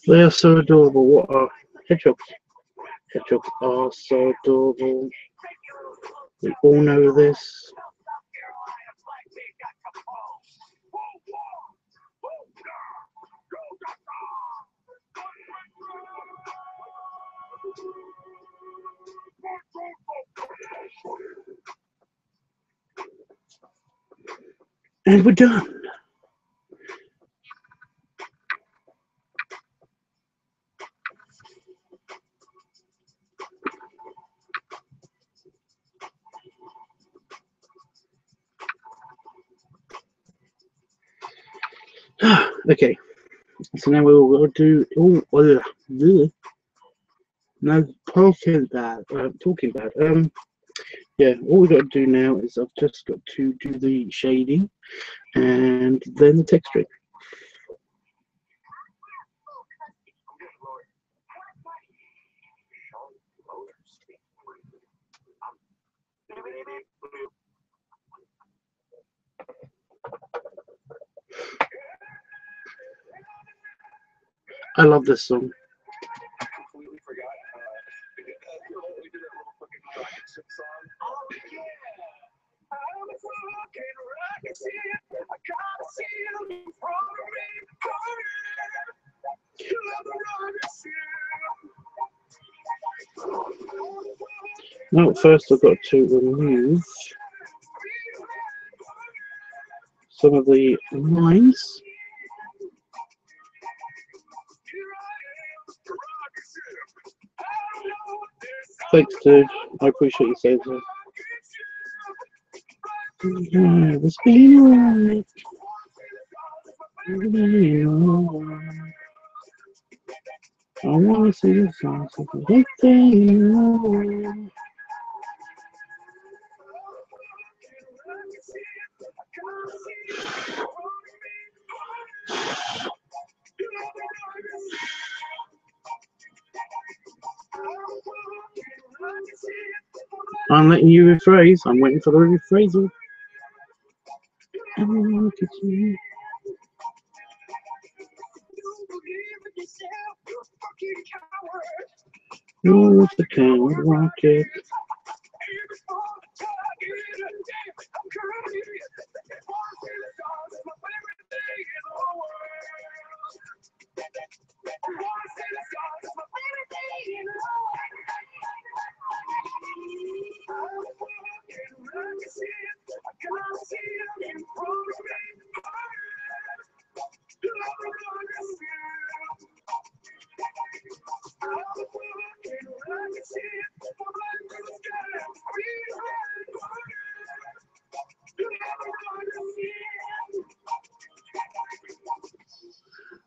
They are so adorable. What are hedgehogs? Hedgehogs are so adorable. We all know this. And we're done. Okay, so now we'll do. No, talking bad. Talking bad. Yeah, all we got to do now is I've just got to do the shading and then the texturing. I love this song. Completely forgot. We did that little fucking rocket ship song. Oh yeah, I'm a fucking rocket ship. I gotta see you in front of me. You love the rocket ship. Now, first I've got to remove some of the lines. Thanks, dude. I appreciate you saying that. Yeah, it's been alright. I wanna see the songs of the big thing. I'm letting you rephrase. I'm waiting for the rephrasal. Everyone look at you. You're the coward rocket.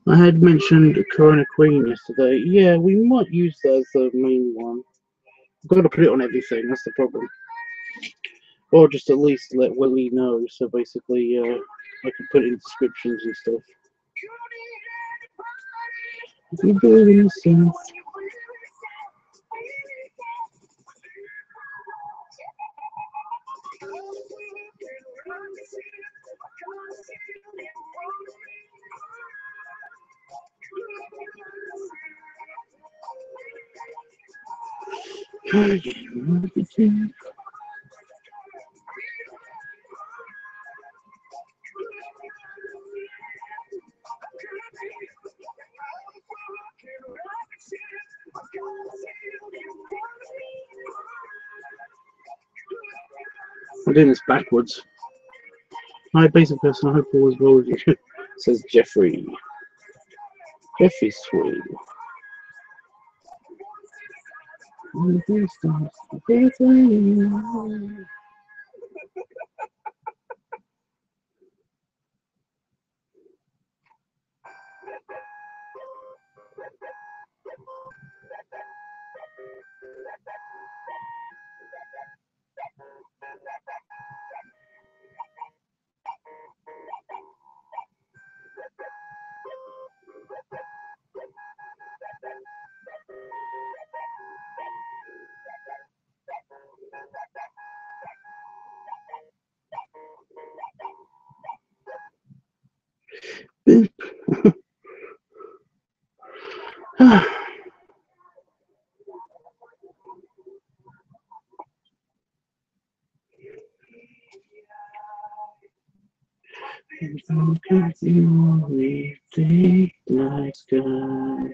I had mentioned Corona Queen yesterday. Yeah, we might use that as the main one. I've got to put it on everything, that's the problem. Or just at least let Willie know, so basically I can put it in descriptions and stuff. If you believe in yourself. I'm doing this backwards. Hi, basic person. I hope all is well with you. Says Jeffrey. Jeffrey Sweet. We think like sky.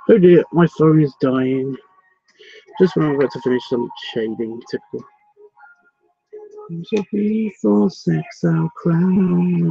Oh dear, my phone is dying. Just when I'm about to finish some shading, typical. So before sex, I'll cry.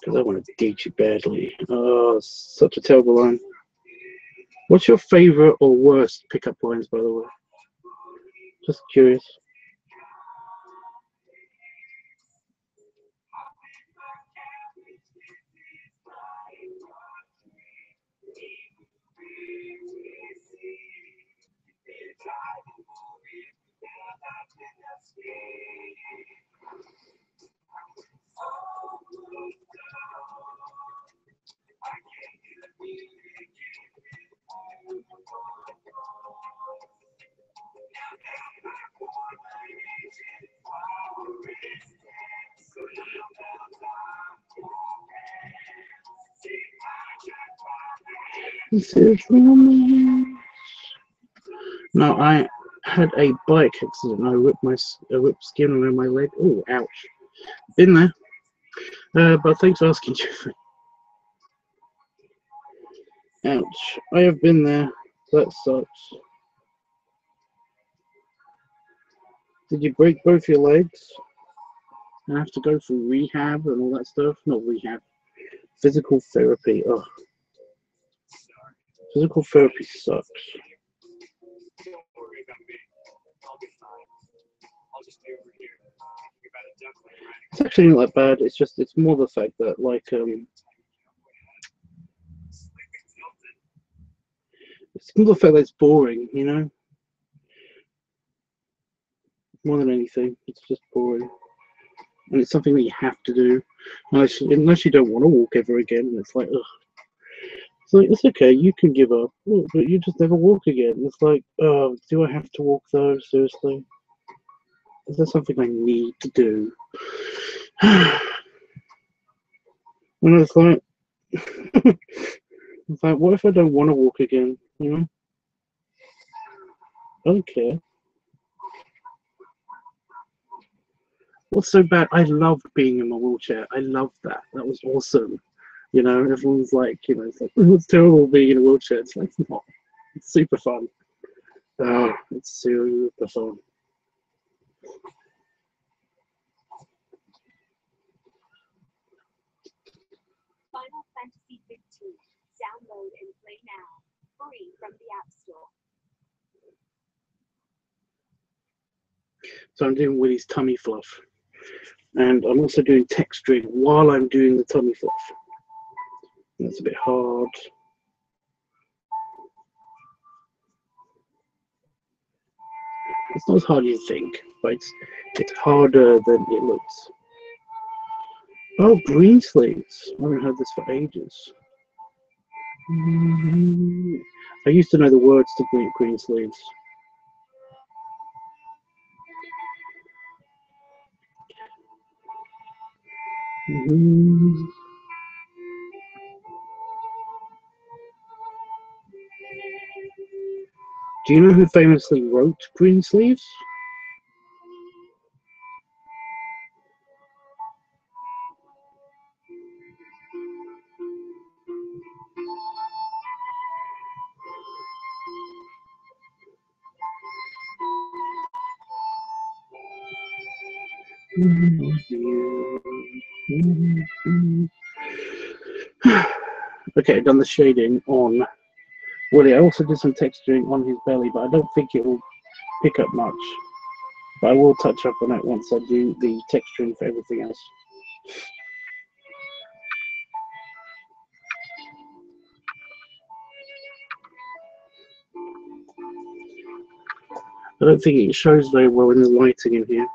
Because I want to date you badly. Oh, such a terrible line. What's your favorite or worst pickup lines, by the way? Just curious. This is romance. No, I had a bike accident. I whipped skin around my leg. Oh, ouch! Been there. But thanks for asking, Jeffrey. Ouch! I have been there. That sucks. Did you break both your legs and have to go through rehab and all that stuff? Not rehab. Physical therapy. Oh, physical therapy sucks. Don't worry about me. I'll be fine. I'll just be over here. Thinking about a duckling riding. It's actually not that bad. It's more the fact that it's more the fact that it's boring, you know. More than anything, it's just boring, and it's something that you have to do unless you don't want to walk ever again. It's like, ugh. It's like, it's okay, you can give up, but you just never walk again. It's like, oh, do I have to walk though? Seriously, is there something I need to do? And it's like, it's like, what if I don't want to walk again? You know, I don't care. What's so bad? I loved being in my wheelchair. I loved that. That was awesome. You know, everyone's like, you know, it's like, oh, it's terrible being in a wheelchair. It's like, it's not. It's super fun. Oh, it's super fun. Final Fantasy 15. Download and play now. Free from the App Store. So I'm doing Willie's tummy fluff. And I'm also doing texturing while I'm doing the tummy fluff. That's a bit hard. It's not as hard as you think, but it's harder than it looks. Oh, green sleeves. I haven't heard this for ages. I used to know the words to green sleeves. Do you know who famously wrote Green Sleeves? Okay, I've done the shading on Willie. I also did some texturing on his belly, but I don't think it will pick up much. But I will touch up on it once I do the texturing for everything else. I don't think it shows very well in the lighting in here.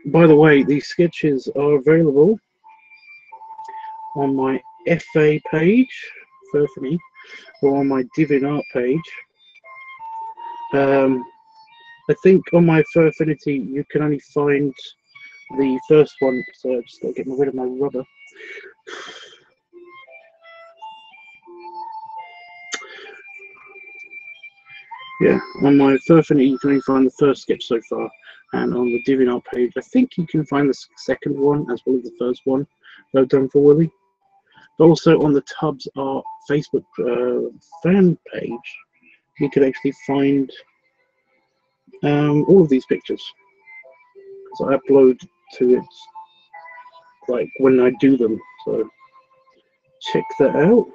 By the way, these sketches are available on my FA page, Furfany, or on my Divin Art page. I think on my Fur Affinity you can only find the first one, so I just got to get rid of my rubber. Yeah, on my Furfinity you can only find the first sketch so far, and on the DeviantArt page I think you can find the second one as well as the first one that I've done for Willie. But also on the Tubbs Art Facebook fan page you could actually find all of these pictures. So I upload to it like when I do them, so check that out.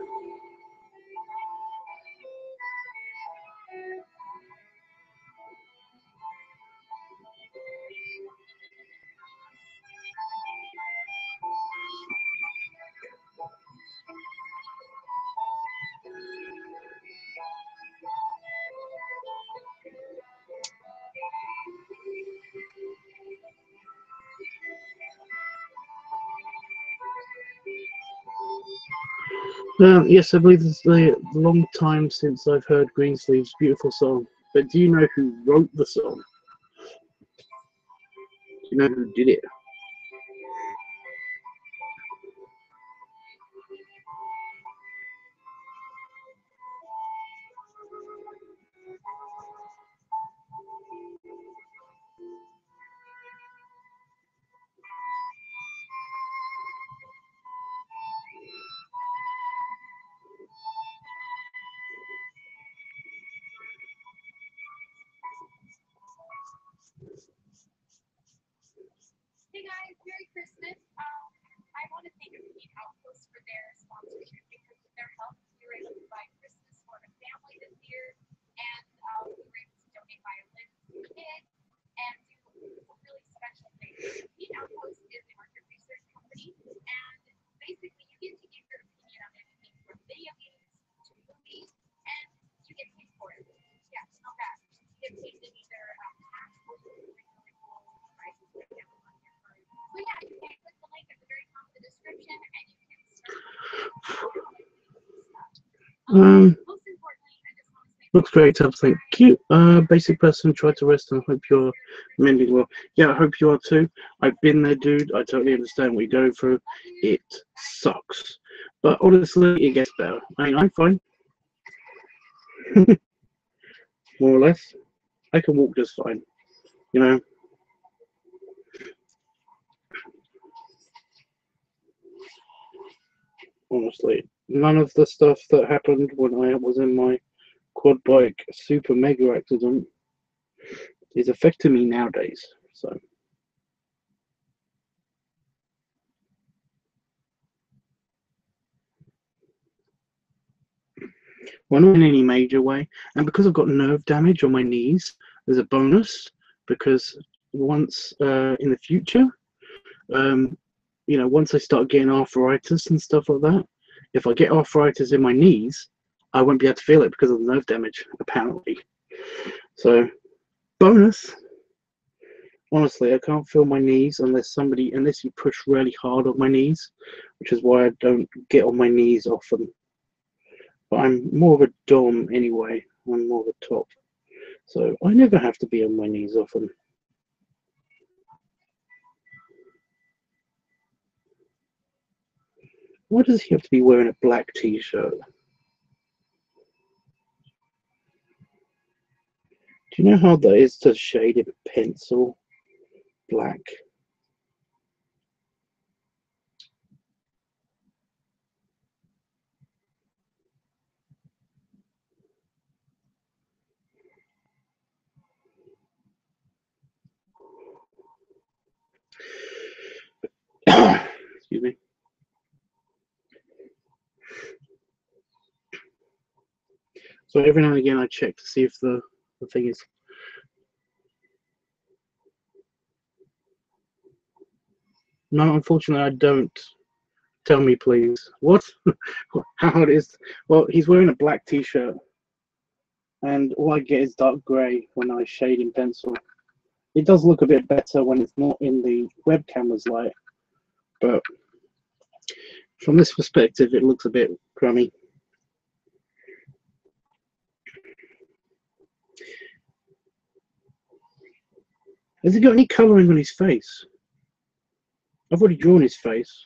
Yes, I believe it's a long time since I've heard Greensleeve's beautiful song. But do you know who wrote the song? Do you know who did it? Hey guys, Merry Christmas. I want to thank Repeat Outpost for their sponsorship because with their help, we were able to buy Christmas for the family this year, and we were able to donate violins to kids and do some really special things. Repeat Outpost is a market research company, and basically you get to give your opinion on anything from video games to movies, and you get paid for it. Yeah, it's not bad. You get paid in either tax or really cool prices like that. So yeah, you can click the link at the very top of the description and you can start most importantly, I just want to say Looks great, Tubbs. Thank you. Basic person, try to rest and hope you're mending well. Yeah, I hope you are too. I've been there, dude. I totally understand what you're going through. It sucks. But honestly, it gets better. I mean, I'm fine. More or less. I can walk just fine. You know? Honestly, none of the stuff that happened when I was in my quad bike super mega accident is affecting me nowadays. So well, not in any major way, and because I've got nerve damage on my knees, there's a bonus because once in the future, you know, once I start getting arthritis and stuff like that, if I get arthritis in my knees, I won't be able to feel it because of the nerve damage, apparently. So, bonus. Honestly, I can't feel my knees unless you push really hard on my knees, which is why I don't get on my knees often. But I'm more of a dom anyway. I'm more of a top. So I never have to be on my knees often. Why does he have to be wearing a black t-shirt? Do you know how that is to shade it with pencil black? Excuse me. So every now and again I check to see if the thing is. No, unfortunately I don't. Tell me please. What? How it is? Well, he's wearing a black t-shirt. And all I get is dark grey when I shade in pencil. It does look a bit better when it's not in the webcam's light, but from this perspective it looks a bit crummy. Has he got any colouring on his face? I've already drawn his face.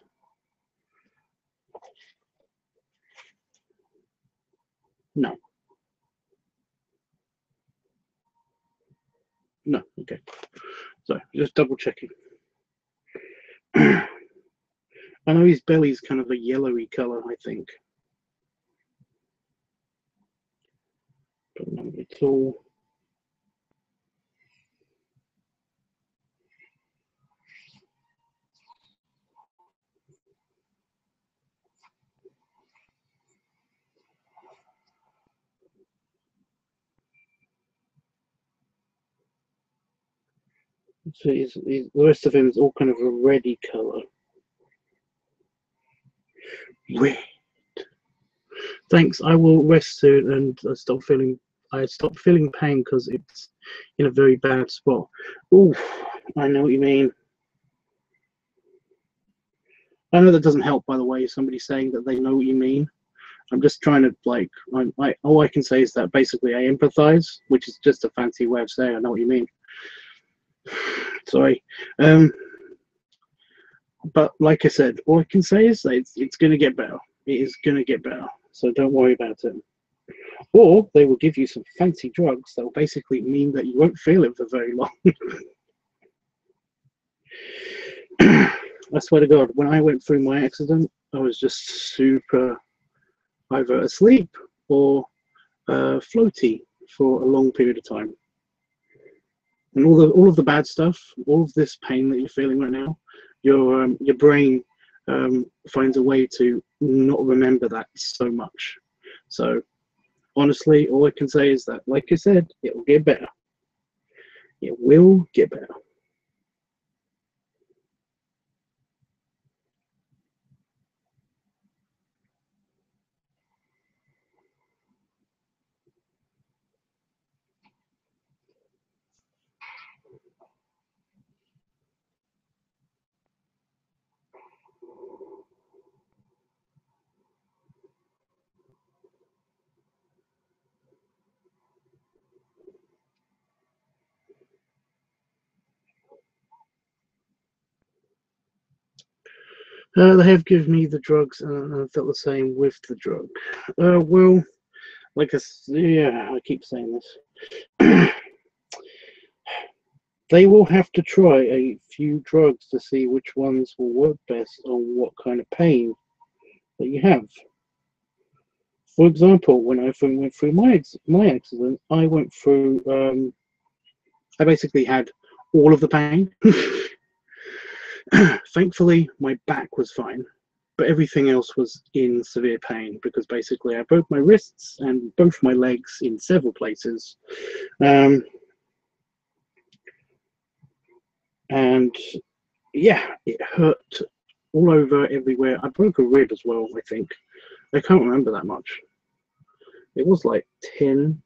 No. No. Okay. So just double checking. I know his belly's kind of a yellowy color, I think. But not at all. So the rest of him is all kind of a reddy color. Red. Thanks. I will rest soon and stop feeling. I stopped feeling pain because it's in a very bad spot. Oh, I know what you mean. I know that doesn't help, by the way. Somebody saying that they know what you mean. I'm just trying to like. All I can say is that basically I empathize, which is just a fancy way of saying I know what you mean. Sorry. But like I said, all I can say is that it's going to get better. It is going to get better. So don't worry about it. Or they will give you some fancy drugs that will basically mean that you won't feel it for very long. I swear to God, when I went through my accident, I was just super either asleep or floaty for a long period of time. And all of the bad stuff, all of this pain that you're feeling right now, your brain finds a way to not remember that so much. So honestly, all I can say is that, like I said, it will get better. It will get better. They have given me the drugs, and I felt the same with the drug. Well, yeah, I keep saying this. They will have to try a few drugs to see which ones will work best on what kind of pain that you have. For example, when I went through my accident, I went through. I basically had all of the pain. Thankfully, my back was fine, but everything else was in severe pain because basically I broke my wrists and both my legs in several places. And yeah, it hurt all over everywhere. I broke a rib as well, I think. I can't remember that much. It was like 10,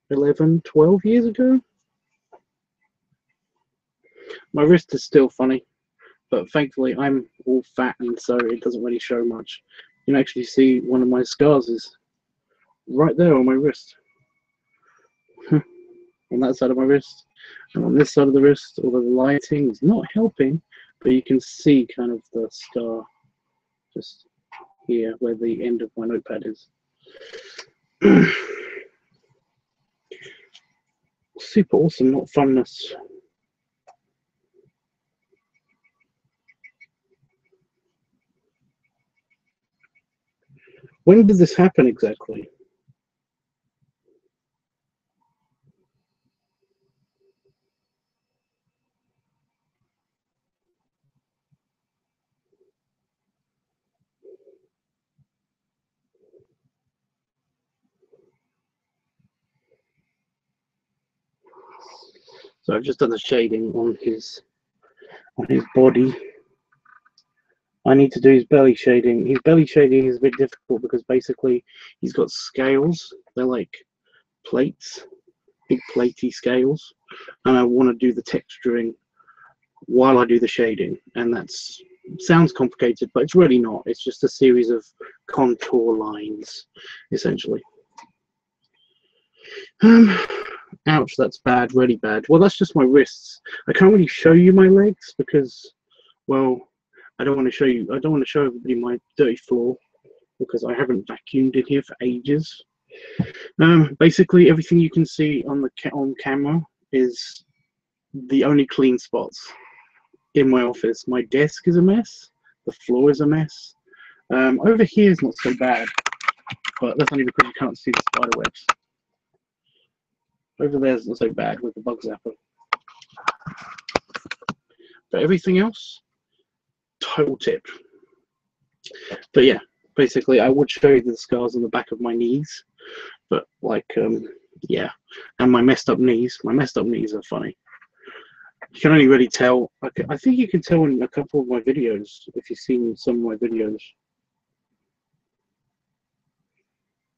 11, 12 years ago. My wrist is still funny, but thankfully I'm all fat and so it doesn't really show much. You can actually see one of my scars is right there on my wrist. On that side of my wrist and on this side of the wrist, although the lighting is not helping, but you can see kind of the scar just here where the end of my notepad is. Super awesome, not funness. When did this happen exactly? So I've just done the shading on his body. I need to do his belly shading. His belly shading is a bit difficult because basically he's got scales. They're like plates, big platey scales, and I want to do the texturing while I do the shading, and that's sounds complicated, but it's really not. It's just a series of contour lines, essentially. Ouch, that's bad, really bad. Well, that's just my wrists. I can't really show you my legs because, well, I don't want to show everybody my dirty floor. because I haven't vacuumed in here for ages. Basically, everything you can see on the on camera is the only clean spots in my office. My desk is a mess. The floor is a mess. Over here is not so bad, but that's only because you can't see the spider webs. Over there is not so bad with the bug zapper. But everything else, total tip. But yeah, basically, I would show you the scars on the back of my knees, but like, yeah, and my messed up knees. My messed up knees are funny. You can only really tell. I think you can tell in a couple of my videos if you've seen some of my videos.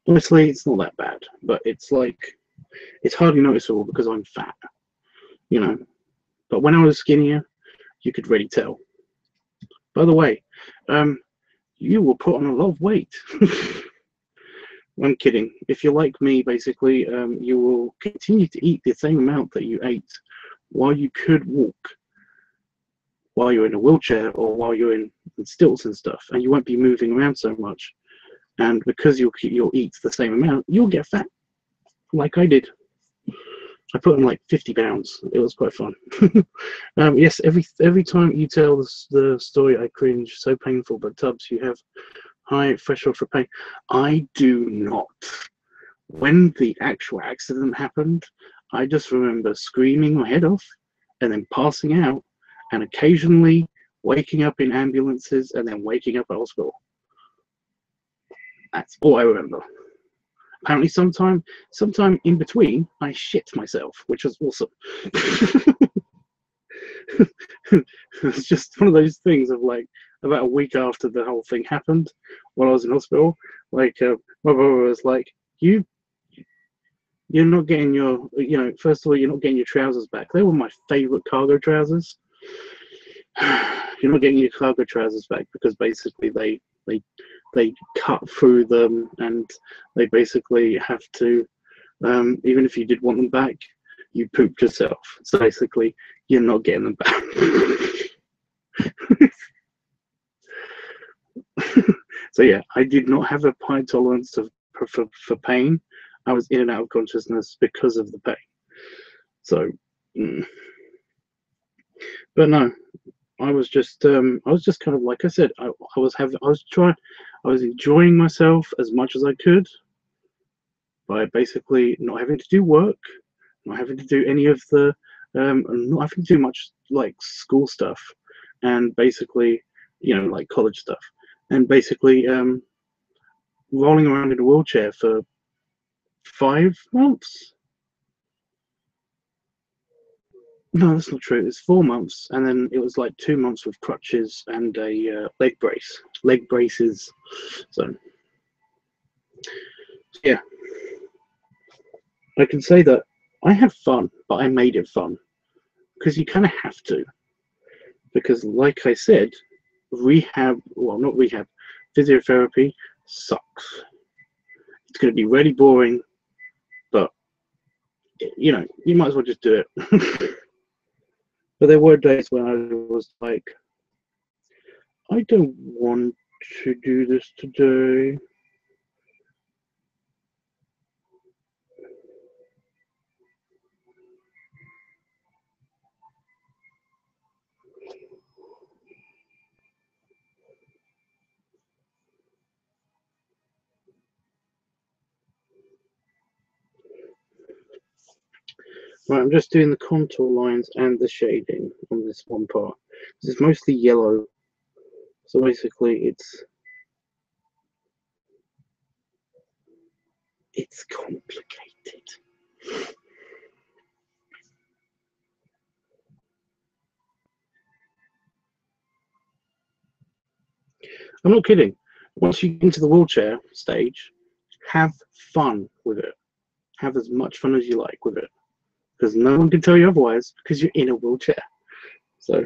Honestly, it's not that bad, but it's like, it's hardly noticeable because I'm fat, you know. But when I was skinnier, you could really tell. By the way, you will put on a lot of weight. I'm kidding. If you're like me, basically, you will continue to eat the same amount that you ate while you could walk, while you're in a wheelchair or while you're in stilts and stuff, and you won't be moving around so much. And because you'll eat the same amount, you'll get fat, like I did. I put on like 50 pounds. It was quite fun. Yes, every time you tell the story, I cringe. So painful. But Tubbs, you have high threshold for pain. I do not. When the actual accident happened, I just remember screaming my head off and then passing out, and occasionally waking up in ambulances and then waking up at hospital. That's all I remember. Apparently sometime in between, I shit myself, which was awesome. It's just one of those things of like, about a week after the whole thing happened, when I was in hospital, like, my brother was like, you're not getting your, first of all, you're not getting your trousers back. They were my favorite cargo trousers. You're not getting your cargo trousers back because basically they cut through them, and they basically have to, even if you did want them back, you pooped yourself. So basically, you're not getting them back. So yeah, I did not have a high tolerance for pain. I was in and out of consciousness because of the pain. So, but no, I was just kind of, like I said, I was enjoying myself as much as I could by basically not having to do work, not having to do any of the, not having to do much like school stuff, and basically, like college stuff, and basically rolling around in a wheelchair for 5 months. No, that's not true. It's 4 months, and then it was like 2 months with crutches and a leg braces. So yeah, I can say that I had fun, but I made it fun because you kind of have to. Because, like I said, not rehab, physiotherapy sucks. It's going to be really boring, but you might as well just do it. But there were days when I was like, I don't want to do this today. Right, I'm just doing the contour lines and the shading on this one part. This is mostly yellow, so basically it's complicated. I'm not kidding. Once you get into the wheelchair stage, have fun with it. Have as much fun as you like with it, because no one can tell you otherwise, because you're in a wheelchair. So,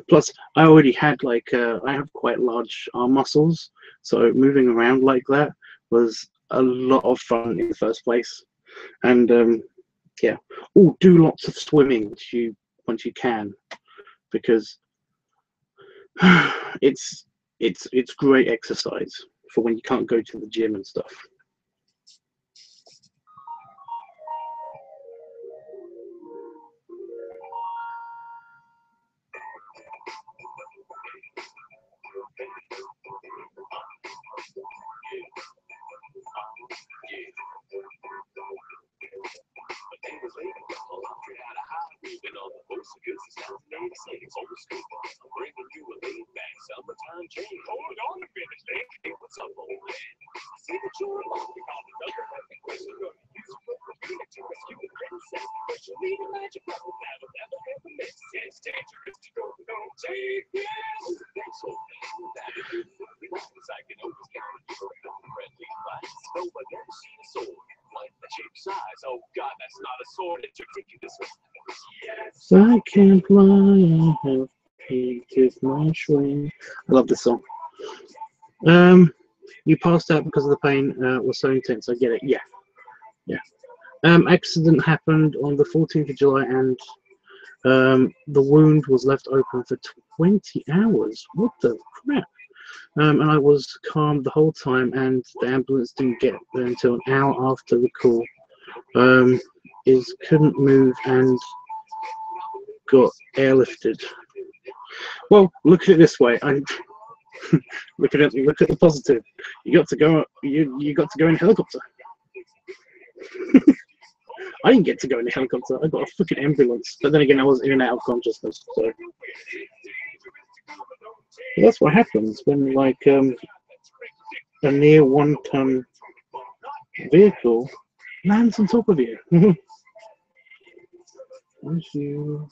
plus I already had like I have quite large arm muscles, so moving around like that was a lot of fun in the first place. And yeah, do lots of swimming once you can, because it's it's great exercise for when you can't go to the gym and stuff. I can't fly, I have painted my shrine. I love this song. You passed out because of the pain was so intense. I get it. Yeah. Accident happened on the 14th of July, and the wound was left open for 20 hours. What the crap? And I was calm the whole time, and the ambulance didn't get there until an hour after the call. Couldn't move and got airlifted. Well, look at it this way. Look at it. Look at the positive. You got to go. You got to go in a helicopter. I didn't get to go in a helicopter. I got a freaking ambulance. But then again, I was in and out of consciousness. So that's what happens when, like, a near 1-ton vehicle lands on top of you. Thank you.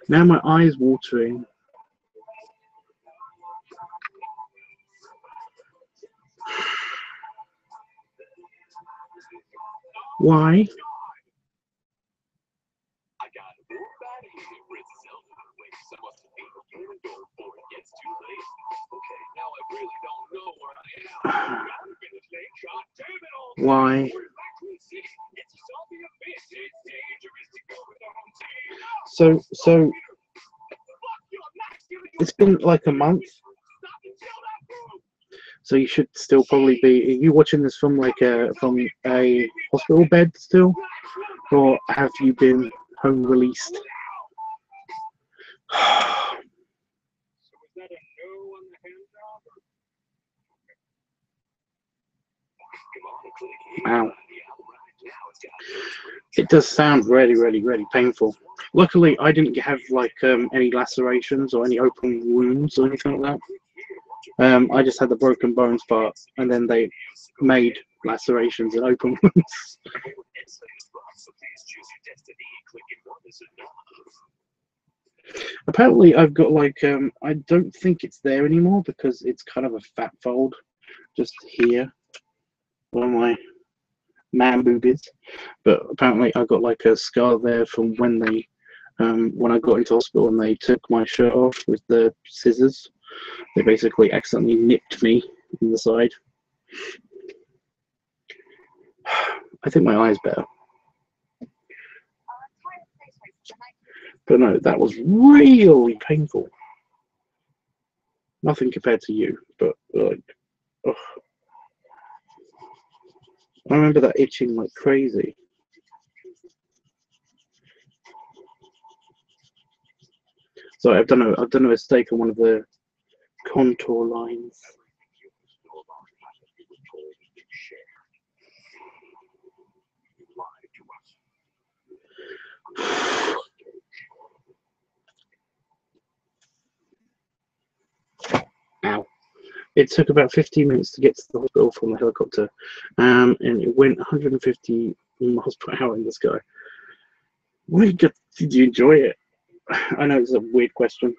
Now my eye's watering. Why? Why? So it's been like a month. So you should still probably be. Are you watching this from like from a hospital bed still, or have you been home released? Wow. It does sound really, really, really painful. Luckily, I didn't have like any lacerations or any open wounds or anything like that. I just had the broken bones part, and then they made lacerations and open wounds. Apparently, I've got like I don't think it's there anymore because it's kind of a fat fold just here where my man boob is. But apparently, I got like a scar there from when they when I got into hospital and they took my shirt off with the scissors. They basically accidentally nipped me in the side. I think my eye's better. But no, that was really painful. Nothing compared to you, but like, ugh. I remember that itching like crazy. So I've done a mistake on one of the contour lines. Ow. It took about 15 minutes to get to the hospital from the helicopter, and it went 150 miles per hour in the sky. Did you enjoy it? I know it's a weird question.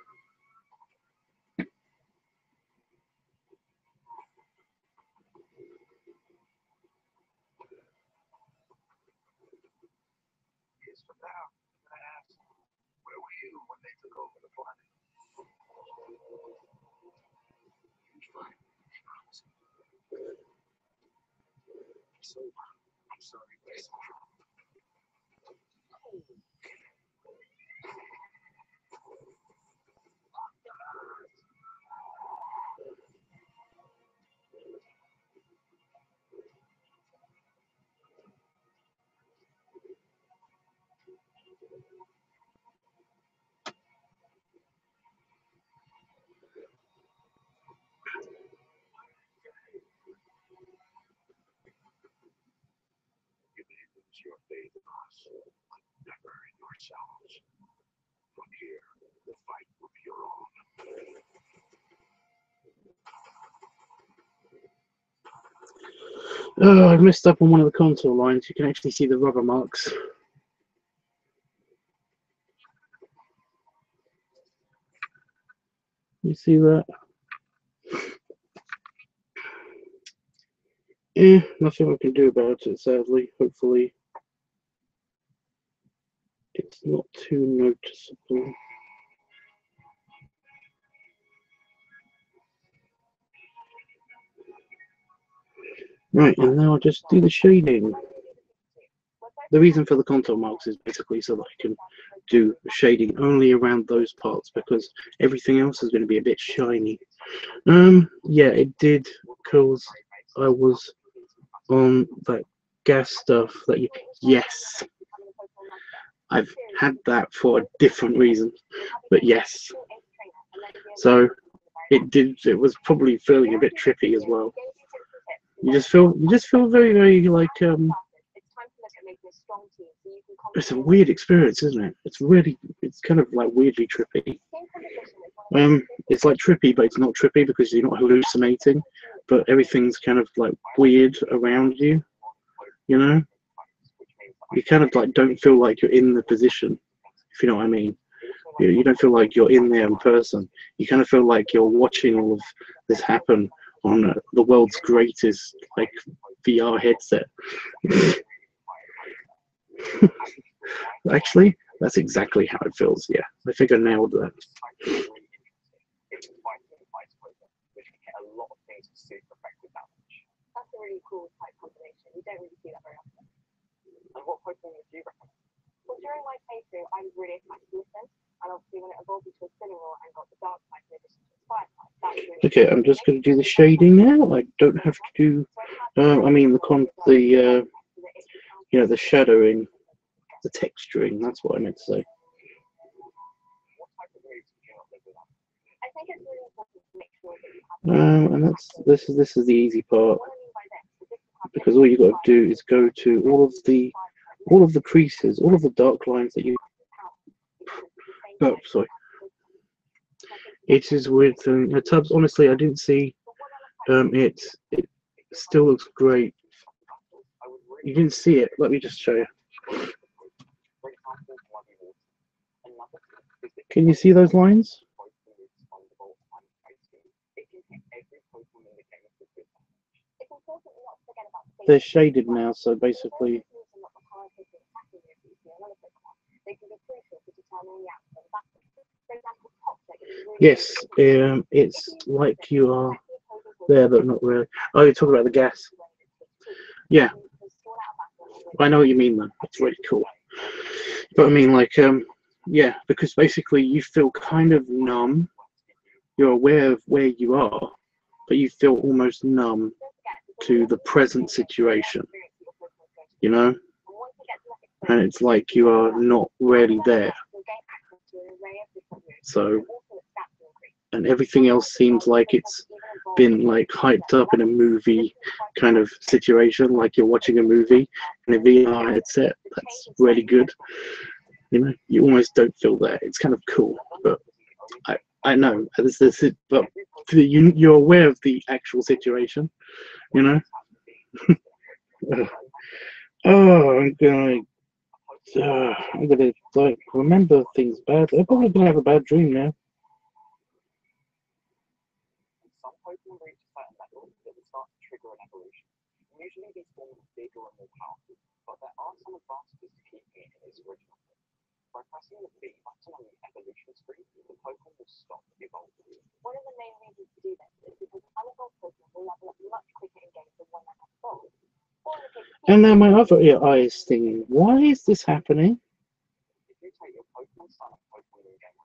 Your faith in us, never in yourselves. From here, the fight will be your own. Oh, I messed up on one of the contour lines. You can actually see the rubber marks. You see that? Nothing I can do about it, sadly. Hopefully, it's not too noticeable. Right, and now I'll just do the shading. The reason for the contour marks is basically so that I can do shading only around those parts, because everything else is going to be a bit shiny. Yeah, it did, because I was on that gas stuff that you... Yes, I've had that for a different reason, but yes. So it was probably feeling a bit trippy as well. You just feel very, very like it's a weird experience, isn't it? It's kind of like weirdly trippy. It's like trippy, but it's not trippy because you're not hallucinating, but everything's kind of like weird around you, you know? You kind of like don't feel like you're in the position, if you know what I mean. You don't feel like you're in there in person. You kind of feel like you're watching all of this happen on the world's greatest like VR headset. Actually, that's exactly how it feels. Yeah, I think I nailed that. That's a really cool type combination. You don't really see that very often. And what Pokemon would you recommend? Well, during my playthrough, I was really excited to listen, and obviously when it evolved into a spinning wheel and got the dark type in addition to the fire type, that's really Okay, I'm just going to do the shading now. I don't have to do. I mean the you know, the shadowing, the texturing. That's what I meant to say. I think it's really important to make sure that you have And this is the easy part, because all you got to do is go to all of the creases, all of the dark lines that you. Oh, sorry. It is with Tubbs. Honestly, I didn't see. It still looks great. You didn't see it. Let me just show you. Can you see those lines? They're shaded now, so basically. Yes, it's like you are there, but not really. Oh, you're talking about the gas. Yeah, I know what you mean, though. It's really cool. But I mean, like, yeah, because basically you feel kind of numb. You're aware of where you are, but you feel almost numb to the present situation, you know? And it's like you are not really there. So, and everything else seems like it's been like hyped up in a movie kind of situation, like you're watching a movie in a VR headset. That's really good. You know, you almost don't feel there. It's kind of cool, but I know but you're aware of the actual situation, you know. Oh, I'm gonna like remember things bad. I'm probably gonna have a bad dream now. some Pokemon reach a certain level that will start to trigger an evolution. Usually these forms are bigger and more powerful, but there are some advantages to keeping it in its original form. By pressing the B button on the evolution screen, the Pokemon will stop evolving. One of the main reasons to do this is because unevolved Pokemon will level up much quicker in games than one that has evolved. And now my other eye is thinking, why is this happening? If you take your Pokemon Sun and Pokemon Moon game,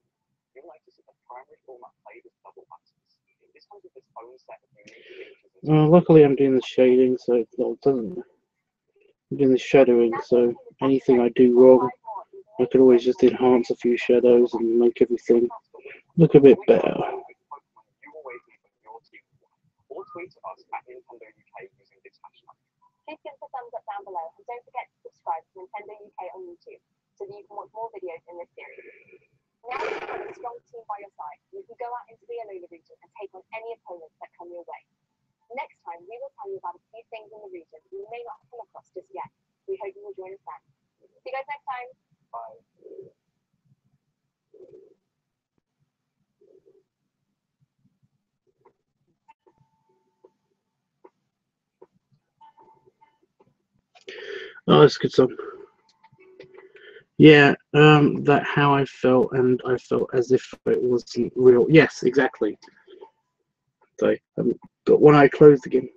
you'll notice that the primary format played is double buttons. This comes with its own set of unique features. Luckily, I'm doing the shading, so it doesn't. I'm doing the shadowing, so anything I do wrong I could always just enhance a few shadows and make everything look a bit better. Or tweet us at Nintendo UK using this hashtag. Please give us a thumbs up down below and don't forget to subscribe to Nintendo UK on YouTube so that you can watch more videos in this series. Now that you've got a strong team by your side, you can go out into the Alola region and take on any opponents that come your way. Next time, we will tell you about a few things in the region you may not have come across just yet. We hope you will join us then. See you guys next time. Bye. Oh, that's a good song. Yeah, that how I felt, and I felt as if it wasn't real. Yes, exactly. So I've got one eye closed again.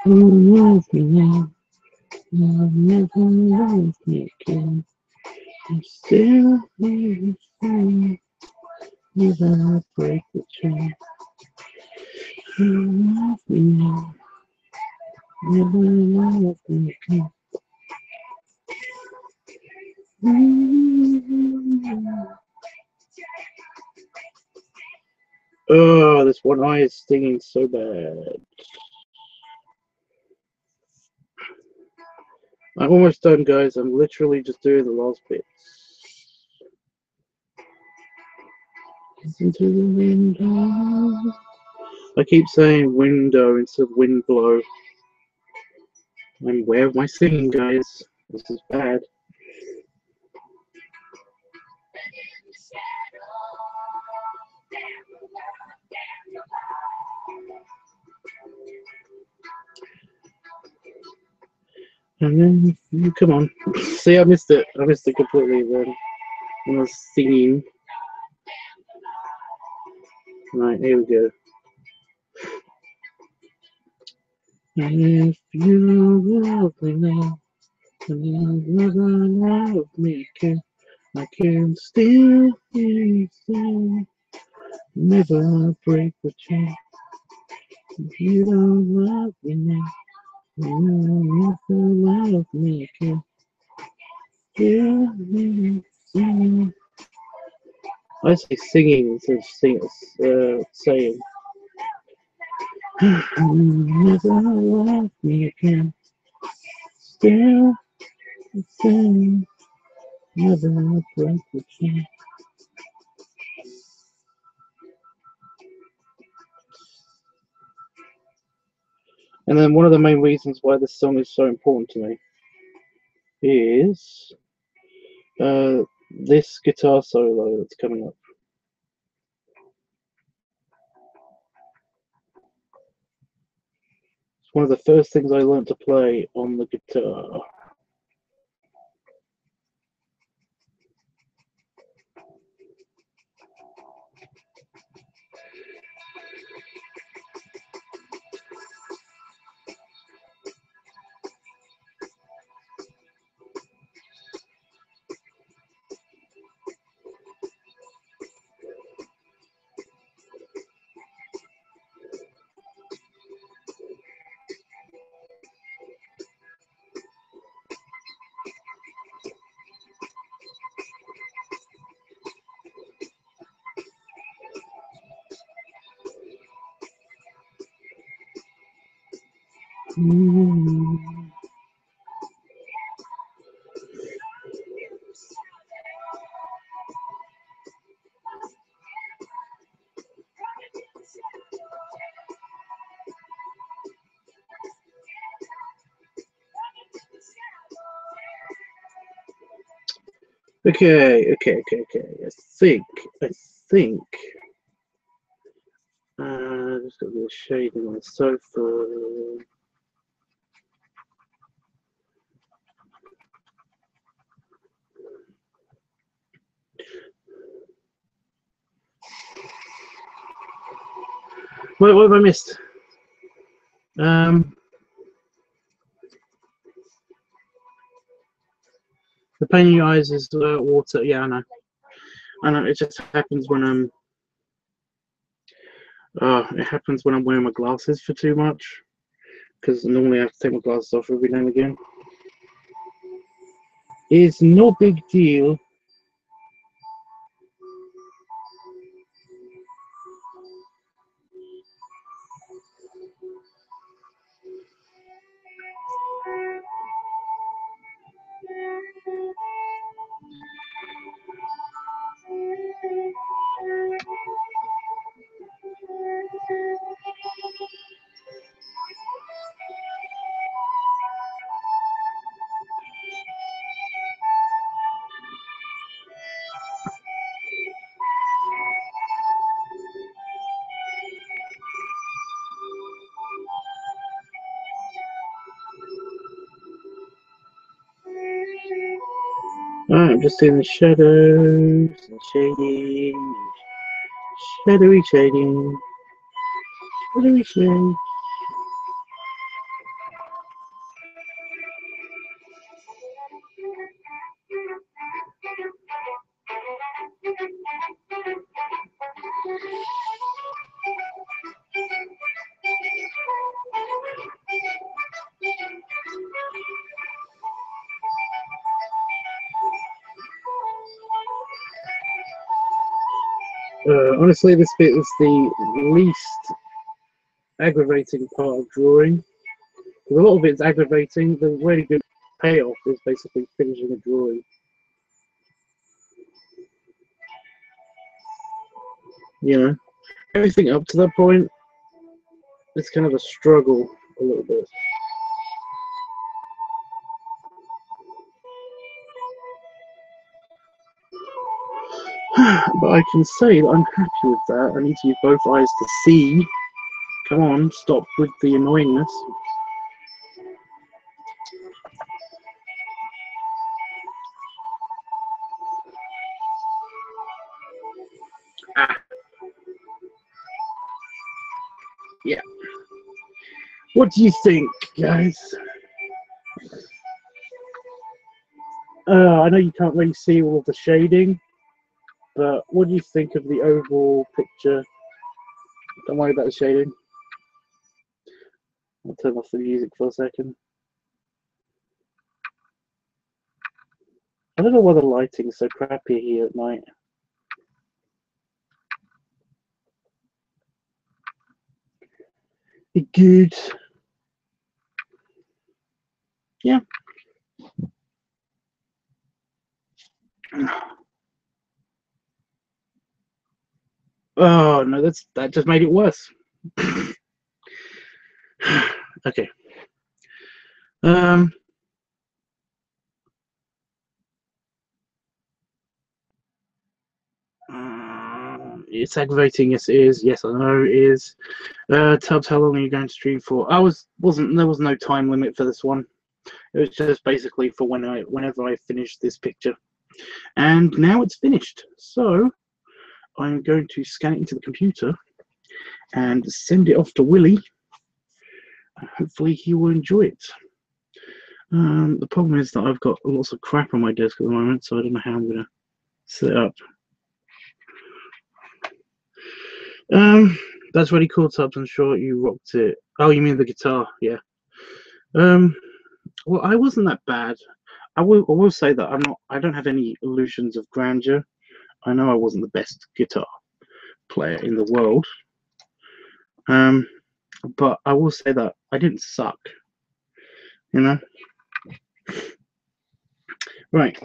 Love me now, never love me again. I'm still here, never break the chain. Love me now, never love me again. Oh, this one eye is stinging so bad. I'm almost done, guys. I'm literally just doing the last bits. Into the window. I keep saying window instead of wind blow. And where am I singing, guys? This is bad. And then, come on. See, I missed it. I missed it completely then. When I was singing. Right, here we go. And if you love me now, and you never love me again, I can still never break the chain. If you don't love me now, you never love me again. I say singing instead of saying. Never love me again. Still the same. Never break the chain. And then one of the main reasons why this song is so important to me is this guitar solo that's coming up. It's one of the first things I learned to play on the guitar. Okay. I think. Just got a little shade in my sofa. What have I missed? The pain in your eyes is water. Yeah, I know. I know. It just happens when it happens when I'm wearing my glasses for too much. Because normally I have to take my glasses off every now and again. It's no big deal. Alright, I'm just seeing the shadows, and shading, shadowy shading, shadowy shading. Honestly, this bit is the least aggravating part of drawing. A lot of it's aggravating. The really good payoff is basically finishing a drawing. You know, everything up to that point, it's kind of a struggle a little bit. But I can say that I'm happy with that. I need to use both eyes to see. Come on, stop with the annoyingness. Ah. Yeah. What do you think, guys? I know you can't really see all of the shading, but what do you think of the overall picture? Don't worry about the shading. I'll turn off the music for a second. I don't know why the lighting's so crappy here at night. Good. Yeah. Oh no, that just made it worse. Okay. It's aggravating. Yes, it is. Yes, I know it is. Tubbs, how long are you going to stream for? There was no time limit for this one. It was just basically for whenever I finish this picture. And now it's finished. So I'm going to scan it into the computer and send it off to Willie. Hopefully he will enjoy it. The problem is that I've got lots of crap on my desk at the moment, so I don't know how I'm going to set it up. That's really cool, Tubbs. I'm sure you rocked it. Oh, you mean the guitar? Yeah. Well, I wasn't that bad. I will say that I don't have any illusions of grandeur. I know I wasn't the best guitar player in the world. But I will say that I didn't suck. You know. Right.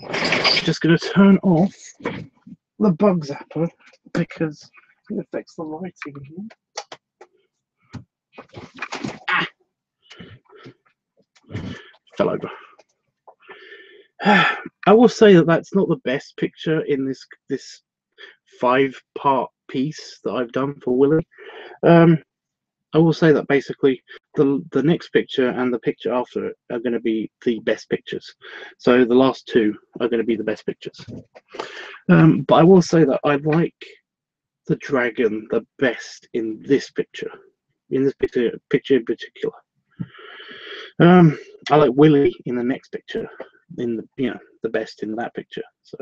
Just gonna turn off the bug zapper because it affects the lighting here. Ah. Fell over. I will say that that's not the best picture in this 5-part piece that I've done for Willie. I will say that basically the next picture and the picture after it are going to be the best pictures. So the last two are going to be the best pictures. But I will say that I like the dragon the best in this picture. in this picture in particular. I like Willie in the next picture, in the the best in that picture. So,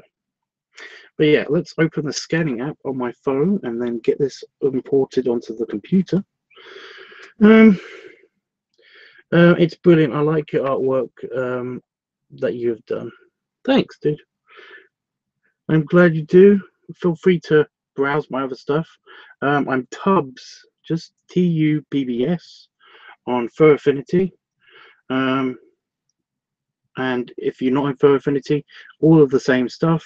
but yeah, let's open the scanning app on my phone and then get this imported onto the computer. It's brilliant. I like your artwork that you have done. Thanks, dude. I'm glad you do. Feel free to browse my other stuff. I'm Tubbs, just TUBBS on Fur Affinity. And if you're not in Fur Affinity, all of the same stuff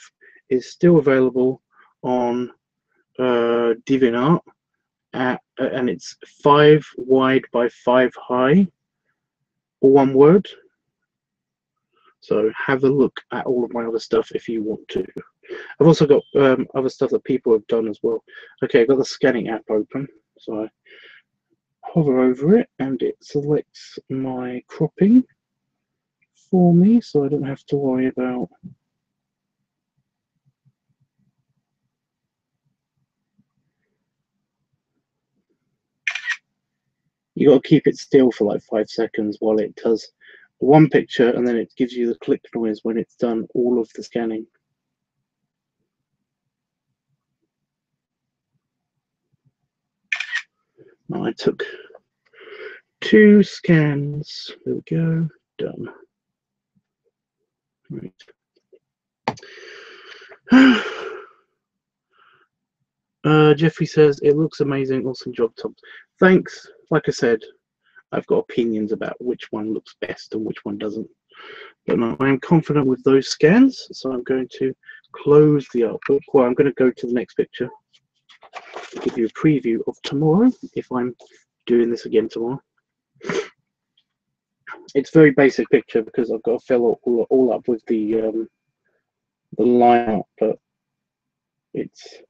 is still available on DeviantArt, and it's 5 wide by 5 high, all one word. So have a look at all of my other stuff if you want to. I've also got other stuff that people have done as well. Okay, I've got the scanning app open, so I hover over it and it selects my cropping for me, so I don't have to worry about you got to keep it still for like 5 seconds while it does one picture, and then it gives you the click noise when it's done all of the scanning. Now I took 2 scans. There we go. Done. Right. Jeffrey says it looks amazing. Awesome job, Tom. Thanks. Like I said, I've got opinions about which one looks best and which one doesn't. But no, I am confident with those scans, so I'm going to close the artbook. Well, I'm going to go to the next picture. I'll give you a preview of tomorrow if I'm doing this again tomorrow. It's a very basic picture because I've got to fill all up with the line art, but it's,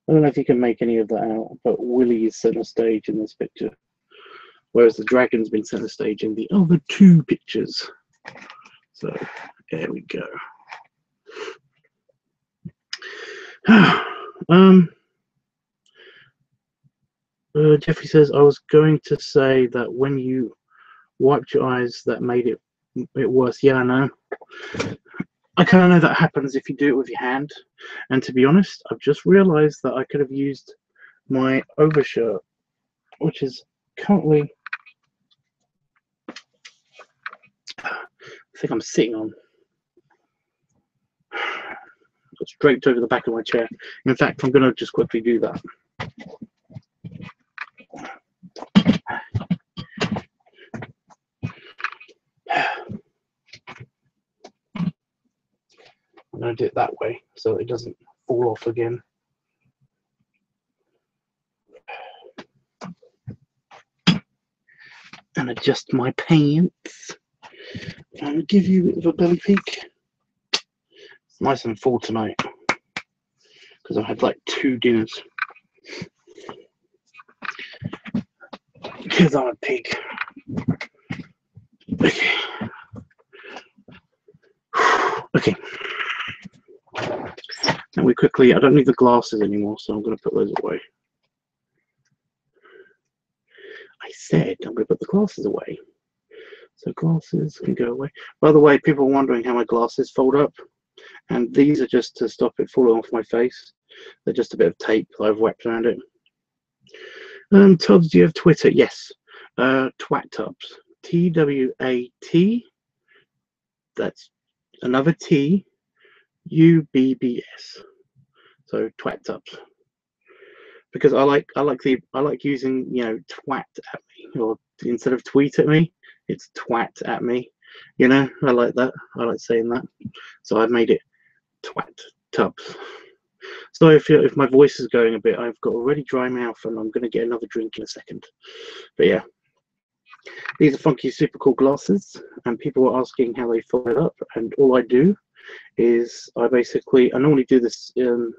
I don't know if you can make any of that out, but Willie is center stage in this picture, whereas the dragon's been center stage in the other 2 pictures. So there we go. Jeffrey says, I was going to say that when you wiped your eyes, that made it worse. Yeah, I know. I kind of know that happens if you do it with your hand. And to be honest, I've just realized that I could have used my overshirt, which is currently, I think I'm sitting on. It's draped over the back of my chair. In fact, I'm going to just quickly do that. I'm going to do it that way so it doesn't fall off again. And adjust my pants. And give you a bit of a belly peek. It's nice and full tonight because I've had like 2 dinners. Because I'm a pig. Okay. Okay. Now we quickly, I don't need the glasses anymore, so I'm going to put those away. I said I'm going to put the glasses away. So glasses can go away. By the way, people are wondering how my glasses fold up. And these are just to stop it falling off my face. They're just a bit of tape that I've wrapped around it. Tubbs, do you have Twitter? Yes. TwatTubbs. TWAT. That's another T. UBBS. So TwatTubbs. Because I like using, you know, twat at me, or instead of tweet at me, it's twat at me. You know, I like that. I like saying that. So I've made it TwatTubbs. So if my voice is going a bit, I've got a really dry mouth and I'm going to get another drink in a second. But yeah, these are funky, super cool glasses, and people were asking how they fold it up. And all I do is I normally do this. I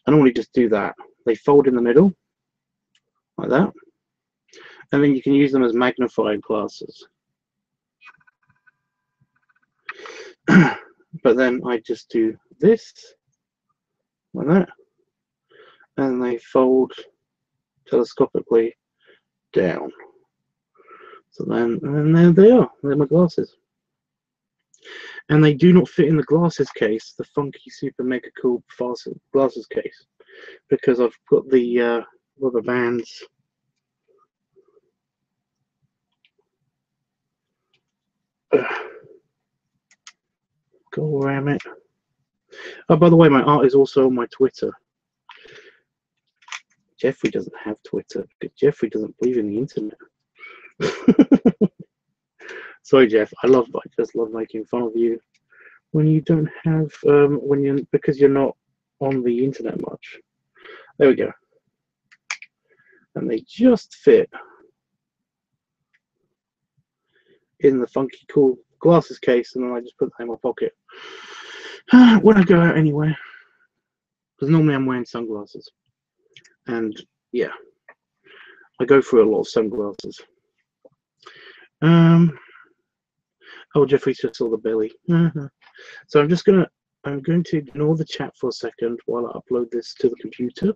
normally just do that. They fold in the middle like that, and then you can use them as magnifying glasses. But then I just do this like that, and they fold telescopically down. So then, and there they are. They're my glasses. And they do not fit in the glasses case, the funky super mega cool glasses case, because I've got the rubber bands. Go around it. Oh, by the way, my art is also on my Twitter. Jeffrey doesn't have Twitter because Jeffrey doesn't believe in the internet. Sorry, Jeff. I just love making fun of you when you don't have because you're not on the internet much. There we go. And they just fit in the funky cool glasses case, and then I just put that in my pocket when I go out anywhere. Because normally I'm wearing sunglasses, and yeah, I go through a lot of sunglasses. Oh, Jeffrey just saw the belly. So I'm going to ignore the chat for a second while I upload this to the computer.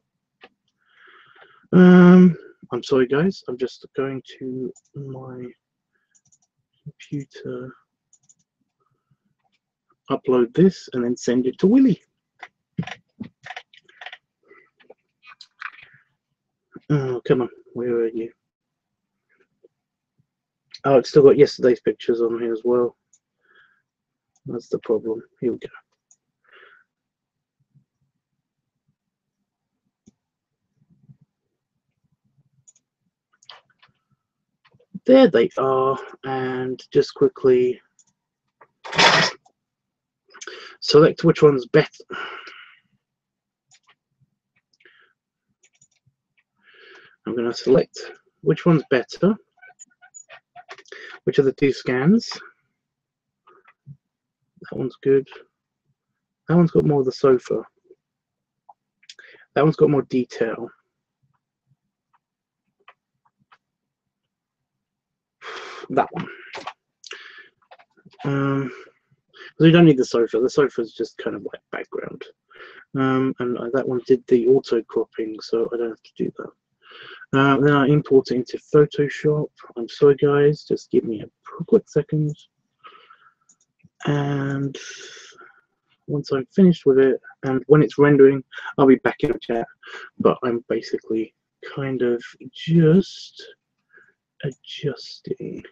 I'm sorry, guys. I'm just going to my computer, upload this, and then send it to Willie. Oh, come on. Where are you? Oh, it's still got yesterday's pictures on here as well. That's the problem. Here we go. There they are, and just quickly select which one's better. I'm going to select which one's better, which are the two scans. That one's good. That one's got more of the sofa. That one's got more detail. That one. Because we don't need the sofa. The sofa is just kind of like background. And that one did the auto cropping, so I don't have to do that. Then I import it into Photoshop. I'm sorry, guys. Just give me a quick second. And once I'm finished with it, and when it's rendering, I'll be back in the chat. But I'm basically kind of just adjusting.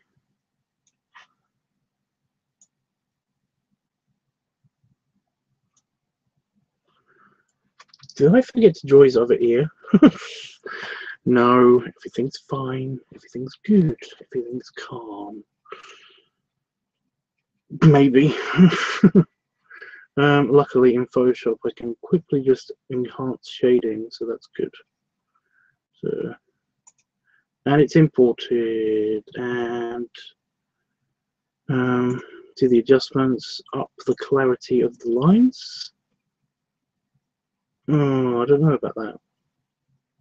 Did I forget Joy's other ear? No, everything's fine. Everything's good. Everything's calm. Maybe. Luckily in Photoshop I can quickly just enhance shading, so that's good. So, and it's imported, and do the adjustments, up the clarity of the lines. Oh, I don't know about that.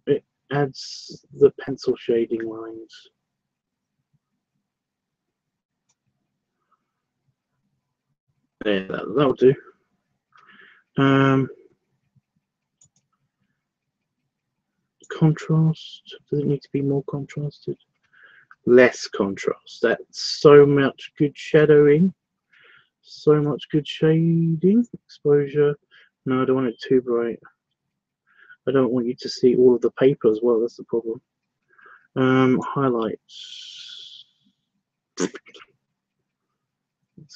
It adds the pencil shading lines. Yeah, that'll do. Contrast, does it need to be more contrasted? Less contrast. That's so much good shadowing, so much good shading. Exposure, no, I don't want it too bright. I don't want you to see all of the paper as well, that's the problem. Highlights, it's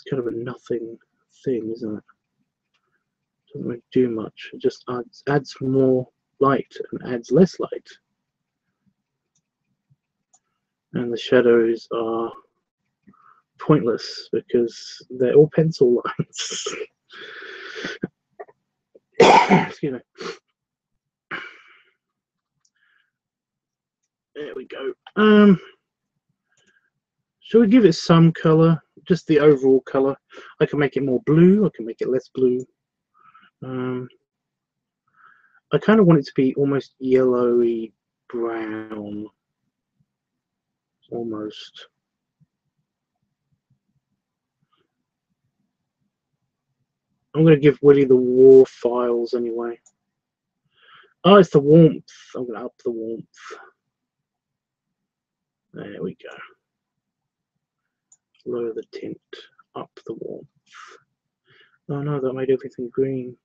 kind of a nothing thing, isn't it? Doesn't really do much. It just adds more light and adds less light. And the shadows are pointless because they're all pencil lines. Excuse me. There we go. Shall we give it some color? Just the overall color. I can make it more blue. I can make it less blue. I kind of want it to be almost yellowy brown. Almost. I'm going to give Willie the war files anyway. Oh, it's the warmth. I'm going to up the warmth. There we go. Lower the tint, up the warmth. Oh no, that made everything green.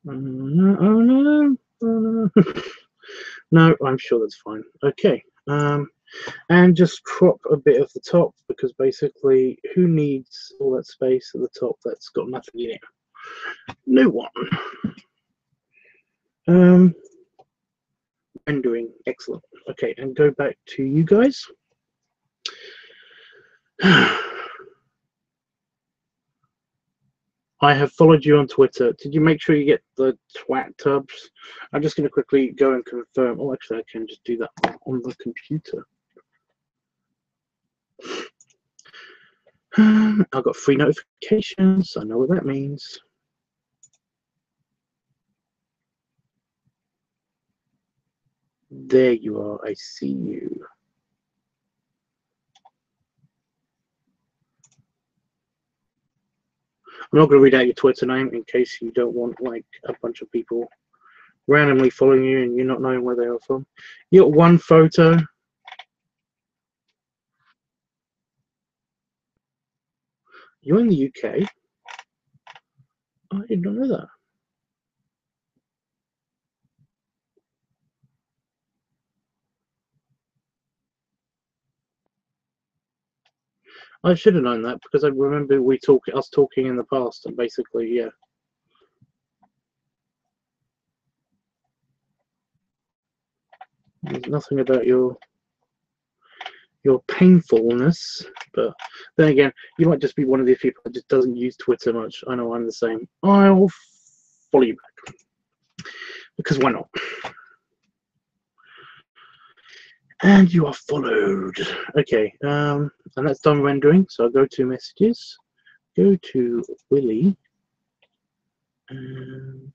Oh no, oh no, oh no. No, I'm sure that's fine. Okay, and just crop a bit of the top, because basically, who needs all that space at the top that's got nothing in it? No one. Rendering, excellent. Okay, and go back to you guys. I have followed you on Twitter. Did you make sure you get the LiveTUBBS? I'm just going to quickly go and confirm. Oh, actually, I can just do that on the computer. I've got 3 notifications. I know what that means. There you are. I see you. I'm not going to read out your Twitter name in case you don't want like a bunch of people randomly following you and you're not knowing where they are from. You got 1 photo. You're in the UK. I did not know that. I should have known that because I remember us talking in the past, and basically, yeah. There's nothing about your painfulness, but then again, you might just be one of these people that just doesn't use Twitter much. I know I'm the same. I'll follow you back because why not? And you are followed. Okay, and that's done rendering. So I'll go to messages, go to Willie, and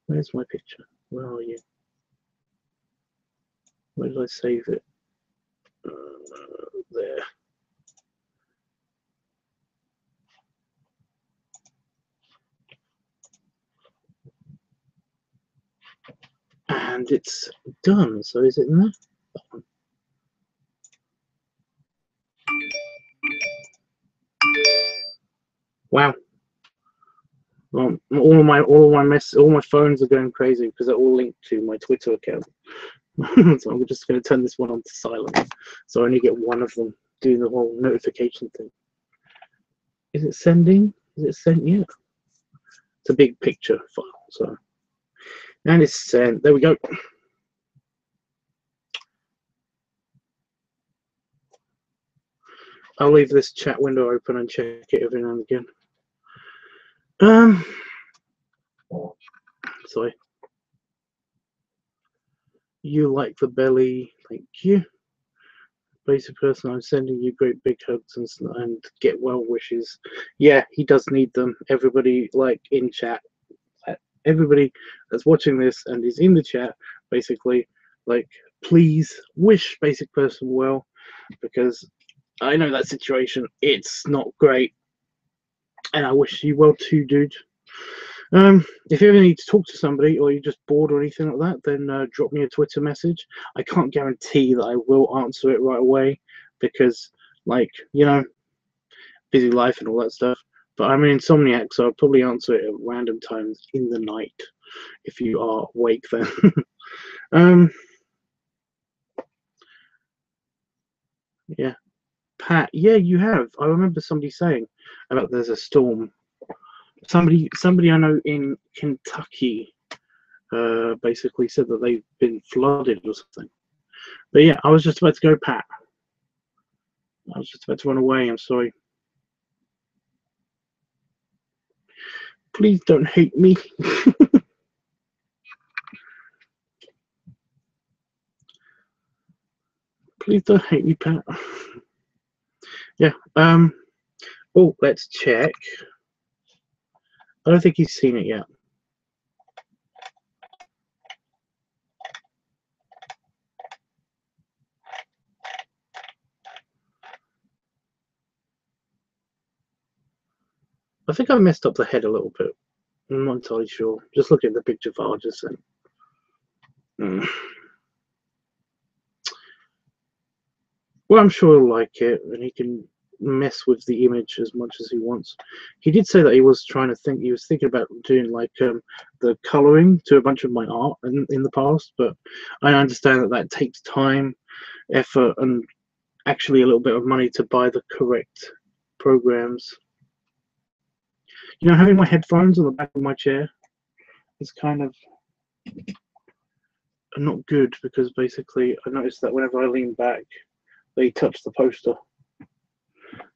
where's my picture? Where are you? Where did I save it? There. And it's done. So is it in there? Wow. Well, all my phones are going crazy because they're all linked to my Twitter account. So I'm just going to turn this one on to silent, so I only get one of them doing the whole notification thing. Is it sending? Is it sent yet? It's a big picture file, so and it's sent. There we go. I'll leave this chat window open and check it every now and again. Sorry. You like the belly? Thank you. Basic person, I'm sending you great big hugs and get well wishes. Yeah, he does need them. Everybody, like in chat, everybody that's watching this and is in the chat, basically, like, please wish basic person well, because I know that situation. It's not great, and I wish you well too, dude. If you ever need to talk to somebody or you're just bored or anything like that, then drop me a Twitter message. I can't guarantee that I will answer it right away because, like, you know, busy life and all that stuff. But I'm an insomniac, so I'll probably answer it at random times in the night if you are awake then. Yeah. Pat, yeah, you have. I remember somebody saying about there's a storm. Somebody I know in Kentucky basically said that they've been flooded or something. But yeah, I was just about to go, Pat. I was just about to run away. I'm sorry. Please don't hate me. Please don't hate me, Pat. Yeah. Oh, let's check. I don't think he's seen it yet. I think I messed up the head a little bit. I'm not entirely sure. Just look at the picture file I just sent. Well, I'm sure he'll like it, and he can mess with the image as much as he wants. He did say that he was thinking about doing like the coloring to a bunch of my art in the past, but I understand that takes time, effort, and actually a little bit of money to buy the correct programs. You know, having my headphones on the back of my chair is kind of not good, because basically I noticed that whenever I lean back, they touch the poster.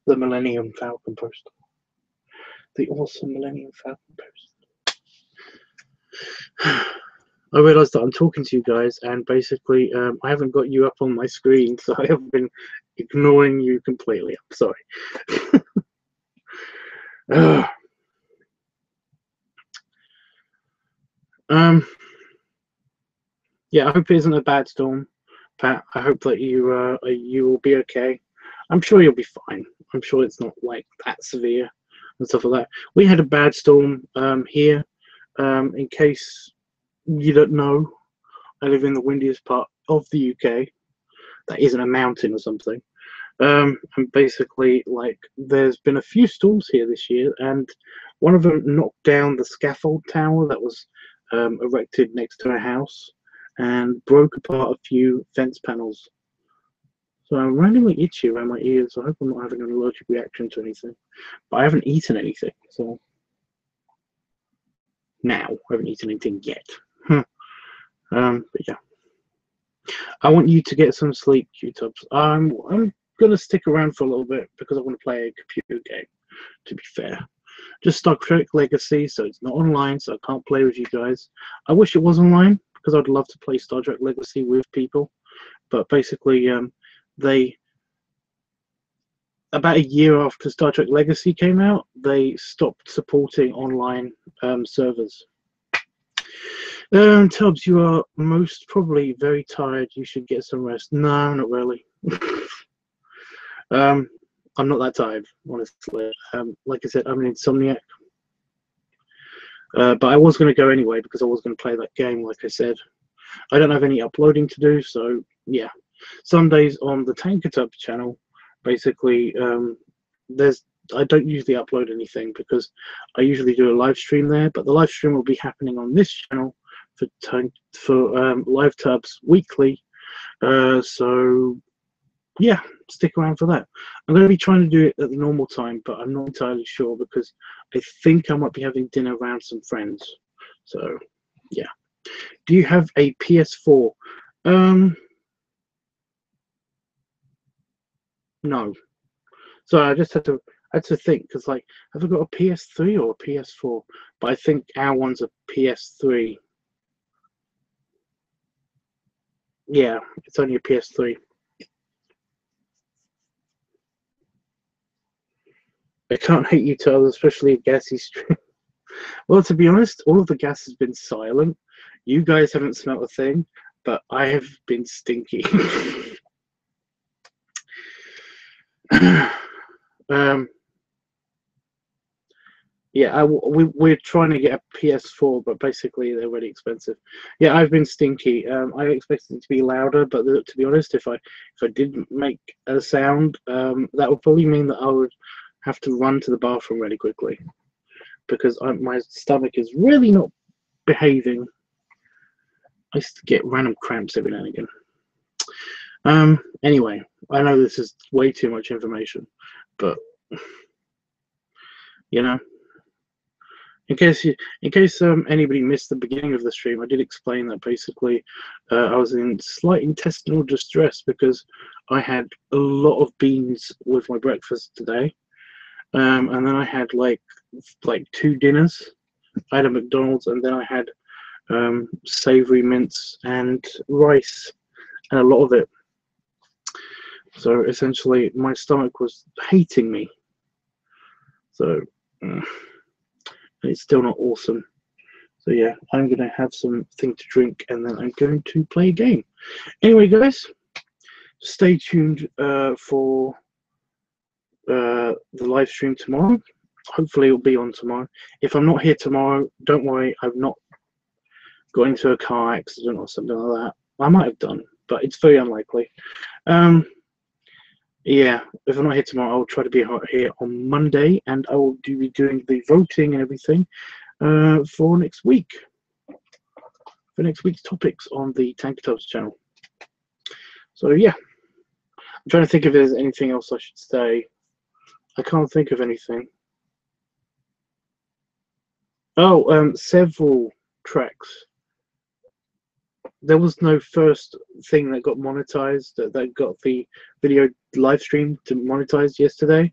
The Millennium Falcon poster. The awesome Millennium Falcon poster. I realised that I'm talking to you guys, and basically I haven't got you up on my screen, so I have been ignoring you completely. I'm sorry. Yeah, I hope it isn't a bad storm, Pat. I hope that you will be okay. I'm sure you'll be fine. I'm sure it's not like that severe and stuff like that. We had a bad storm here. In case you don't know, I live in the windiest part of the UK. That isn't a mountain or something. And basically, like, there's been a few storms here this year, and one of them knocked down the scaffold tower that was erected next to a house and broke apart a few fence panels. So I'm randomly itchy around my ears, so I hope I'm not having an allergic reaction to anything. But I haven't eaten anything, so now I haven't eaten anything yet. But yeah, I want you to get some sleep, LiveTUBBS. I'm gonna stick around for a little bit because I want to play a computer game. To be fair, just Star Trek Legacy, so it's not online, so I can't play with you guys. I wish it was online because I'd love to play Star Trek Legacy with people, but basically, about a year after Star Trek Legacy came out, they stopped supporting online servers. Tubbs, you are most probably very tired. You should get some rest. No, not really. I'm not that tired, honestly. Like I said, I'm an insomniac. But I was going to go anyway because I was going to play that game, like I said. I don't have any uploading to do, so yeah. Sundays on the LiveTUBBS channel, basically, I don't usually upload anything because I usually do a live stream there, but the live stream will be happening on this channel for LiveTUBBS weekly. So yeah, stick around for that. I'm going to be trying to do it at the normal time, but I'm not entirely sure because I think I might be having dinner around some friends. So yeah. Do you have a PS4? No. So I just had to think, because like, have I got a PS3 or a PS4? But I think our one's a PS3. Yeah, it's only a PS3. I can't hate you, Charles, especially a gassy stream. Well, to be honest, all of the gas has been silent. You guys haven't smelt a thing, but I have been stinky. Yeah, we're trying to get a PS4, but basically they're really expensive. Yeah, I've been stinky. I expected it to be louder, but to be honest, if I didn't make a sound, that would probably mean that I would have to run to the bathroom really quickly, because my stomach is really not behaving. I used to get random cramps every now and again. Anyway, I know this is way too much information, but you know, in case anybody missed the beginning of the stream, I did explain that basically I was in slight intestinal distress because I had a lot of beans with my breakfast today, and then I had like 2 dinners. I had a McDonald's, and then I had savory mince and rice, and a lot of it. So essentially, my stomach was hating me. So it's still not awesome. So yeah, I'm gonna have something to drink, and then I'm going to play a game. Anyway, guys, stay tuned for the live stream tomorrow. hopefully it'll be on tomorrow. If I'm not here tomorrow, don't worry, I've not got into a car accident or something like that. I might have done, but it's very unlikely. Yeah, if I'm not here tomorrow, I'll try to be here on Monday, and I will be doing the voting and everything for next week. For next week's topics on the LiveTUBBS channel. So yeah, I'm trying to think if there's anything else I should say. I can't think of anything. Oh, several tracks. There was no first thing that got monetized, that got the video live stream to monetize yesterday.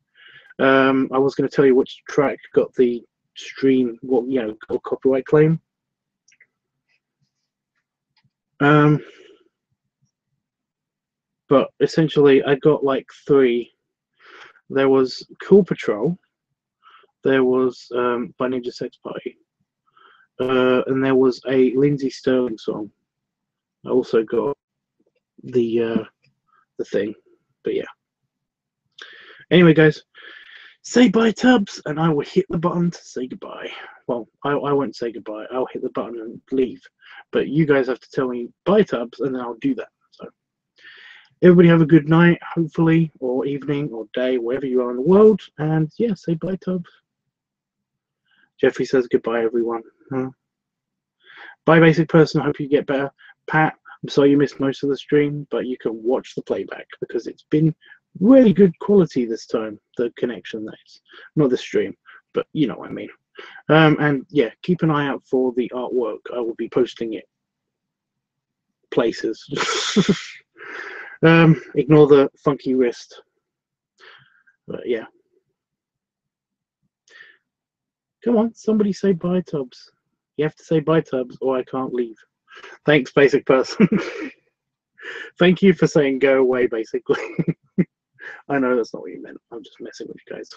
I was going to tell you which track got the stream, well, you know, got a copyright claim. But essentially, I got like 3. There was Cool Patrol, there was by Ninja Sex Party, and there was a Lindsay Sterling song. I also got the thing, but yeah. Anyway, guys, say bye, Tubbs, and I will hit the button to say goodbye. Well, I won't say goodbye. I'll hit the button and leave. But you guys have to tell me bye, Tubbs, and then I'll do that. So, everybody have a good night, hopefully, or evening, or day, wherever you are in the world. And yeah, say bye, Tubbs. Jeffrey says goodbye, everyone. Bye, Basic Person. I hope you get better. Pat, I'm sorry you missed most of the stream, but you can watch the playback because it's been really good quality this time, the connection, that is. Not the stream, but you know what I mean. And yeah, keep an eye out for the artwork. I will be posting it places. Ignore the funky wrist. But yeah. Come on, somebody say bye, Tubbs. You have to say bye, Tubbs, or I can't leave. Thanks, Basic Person. Thank you for saying go away, basically. I know that's not what you meant. I'm just messing with you guys.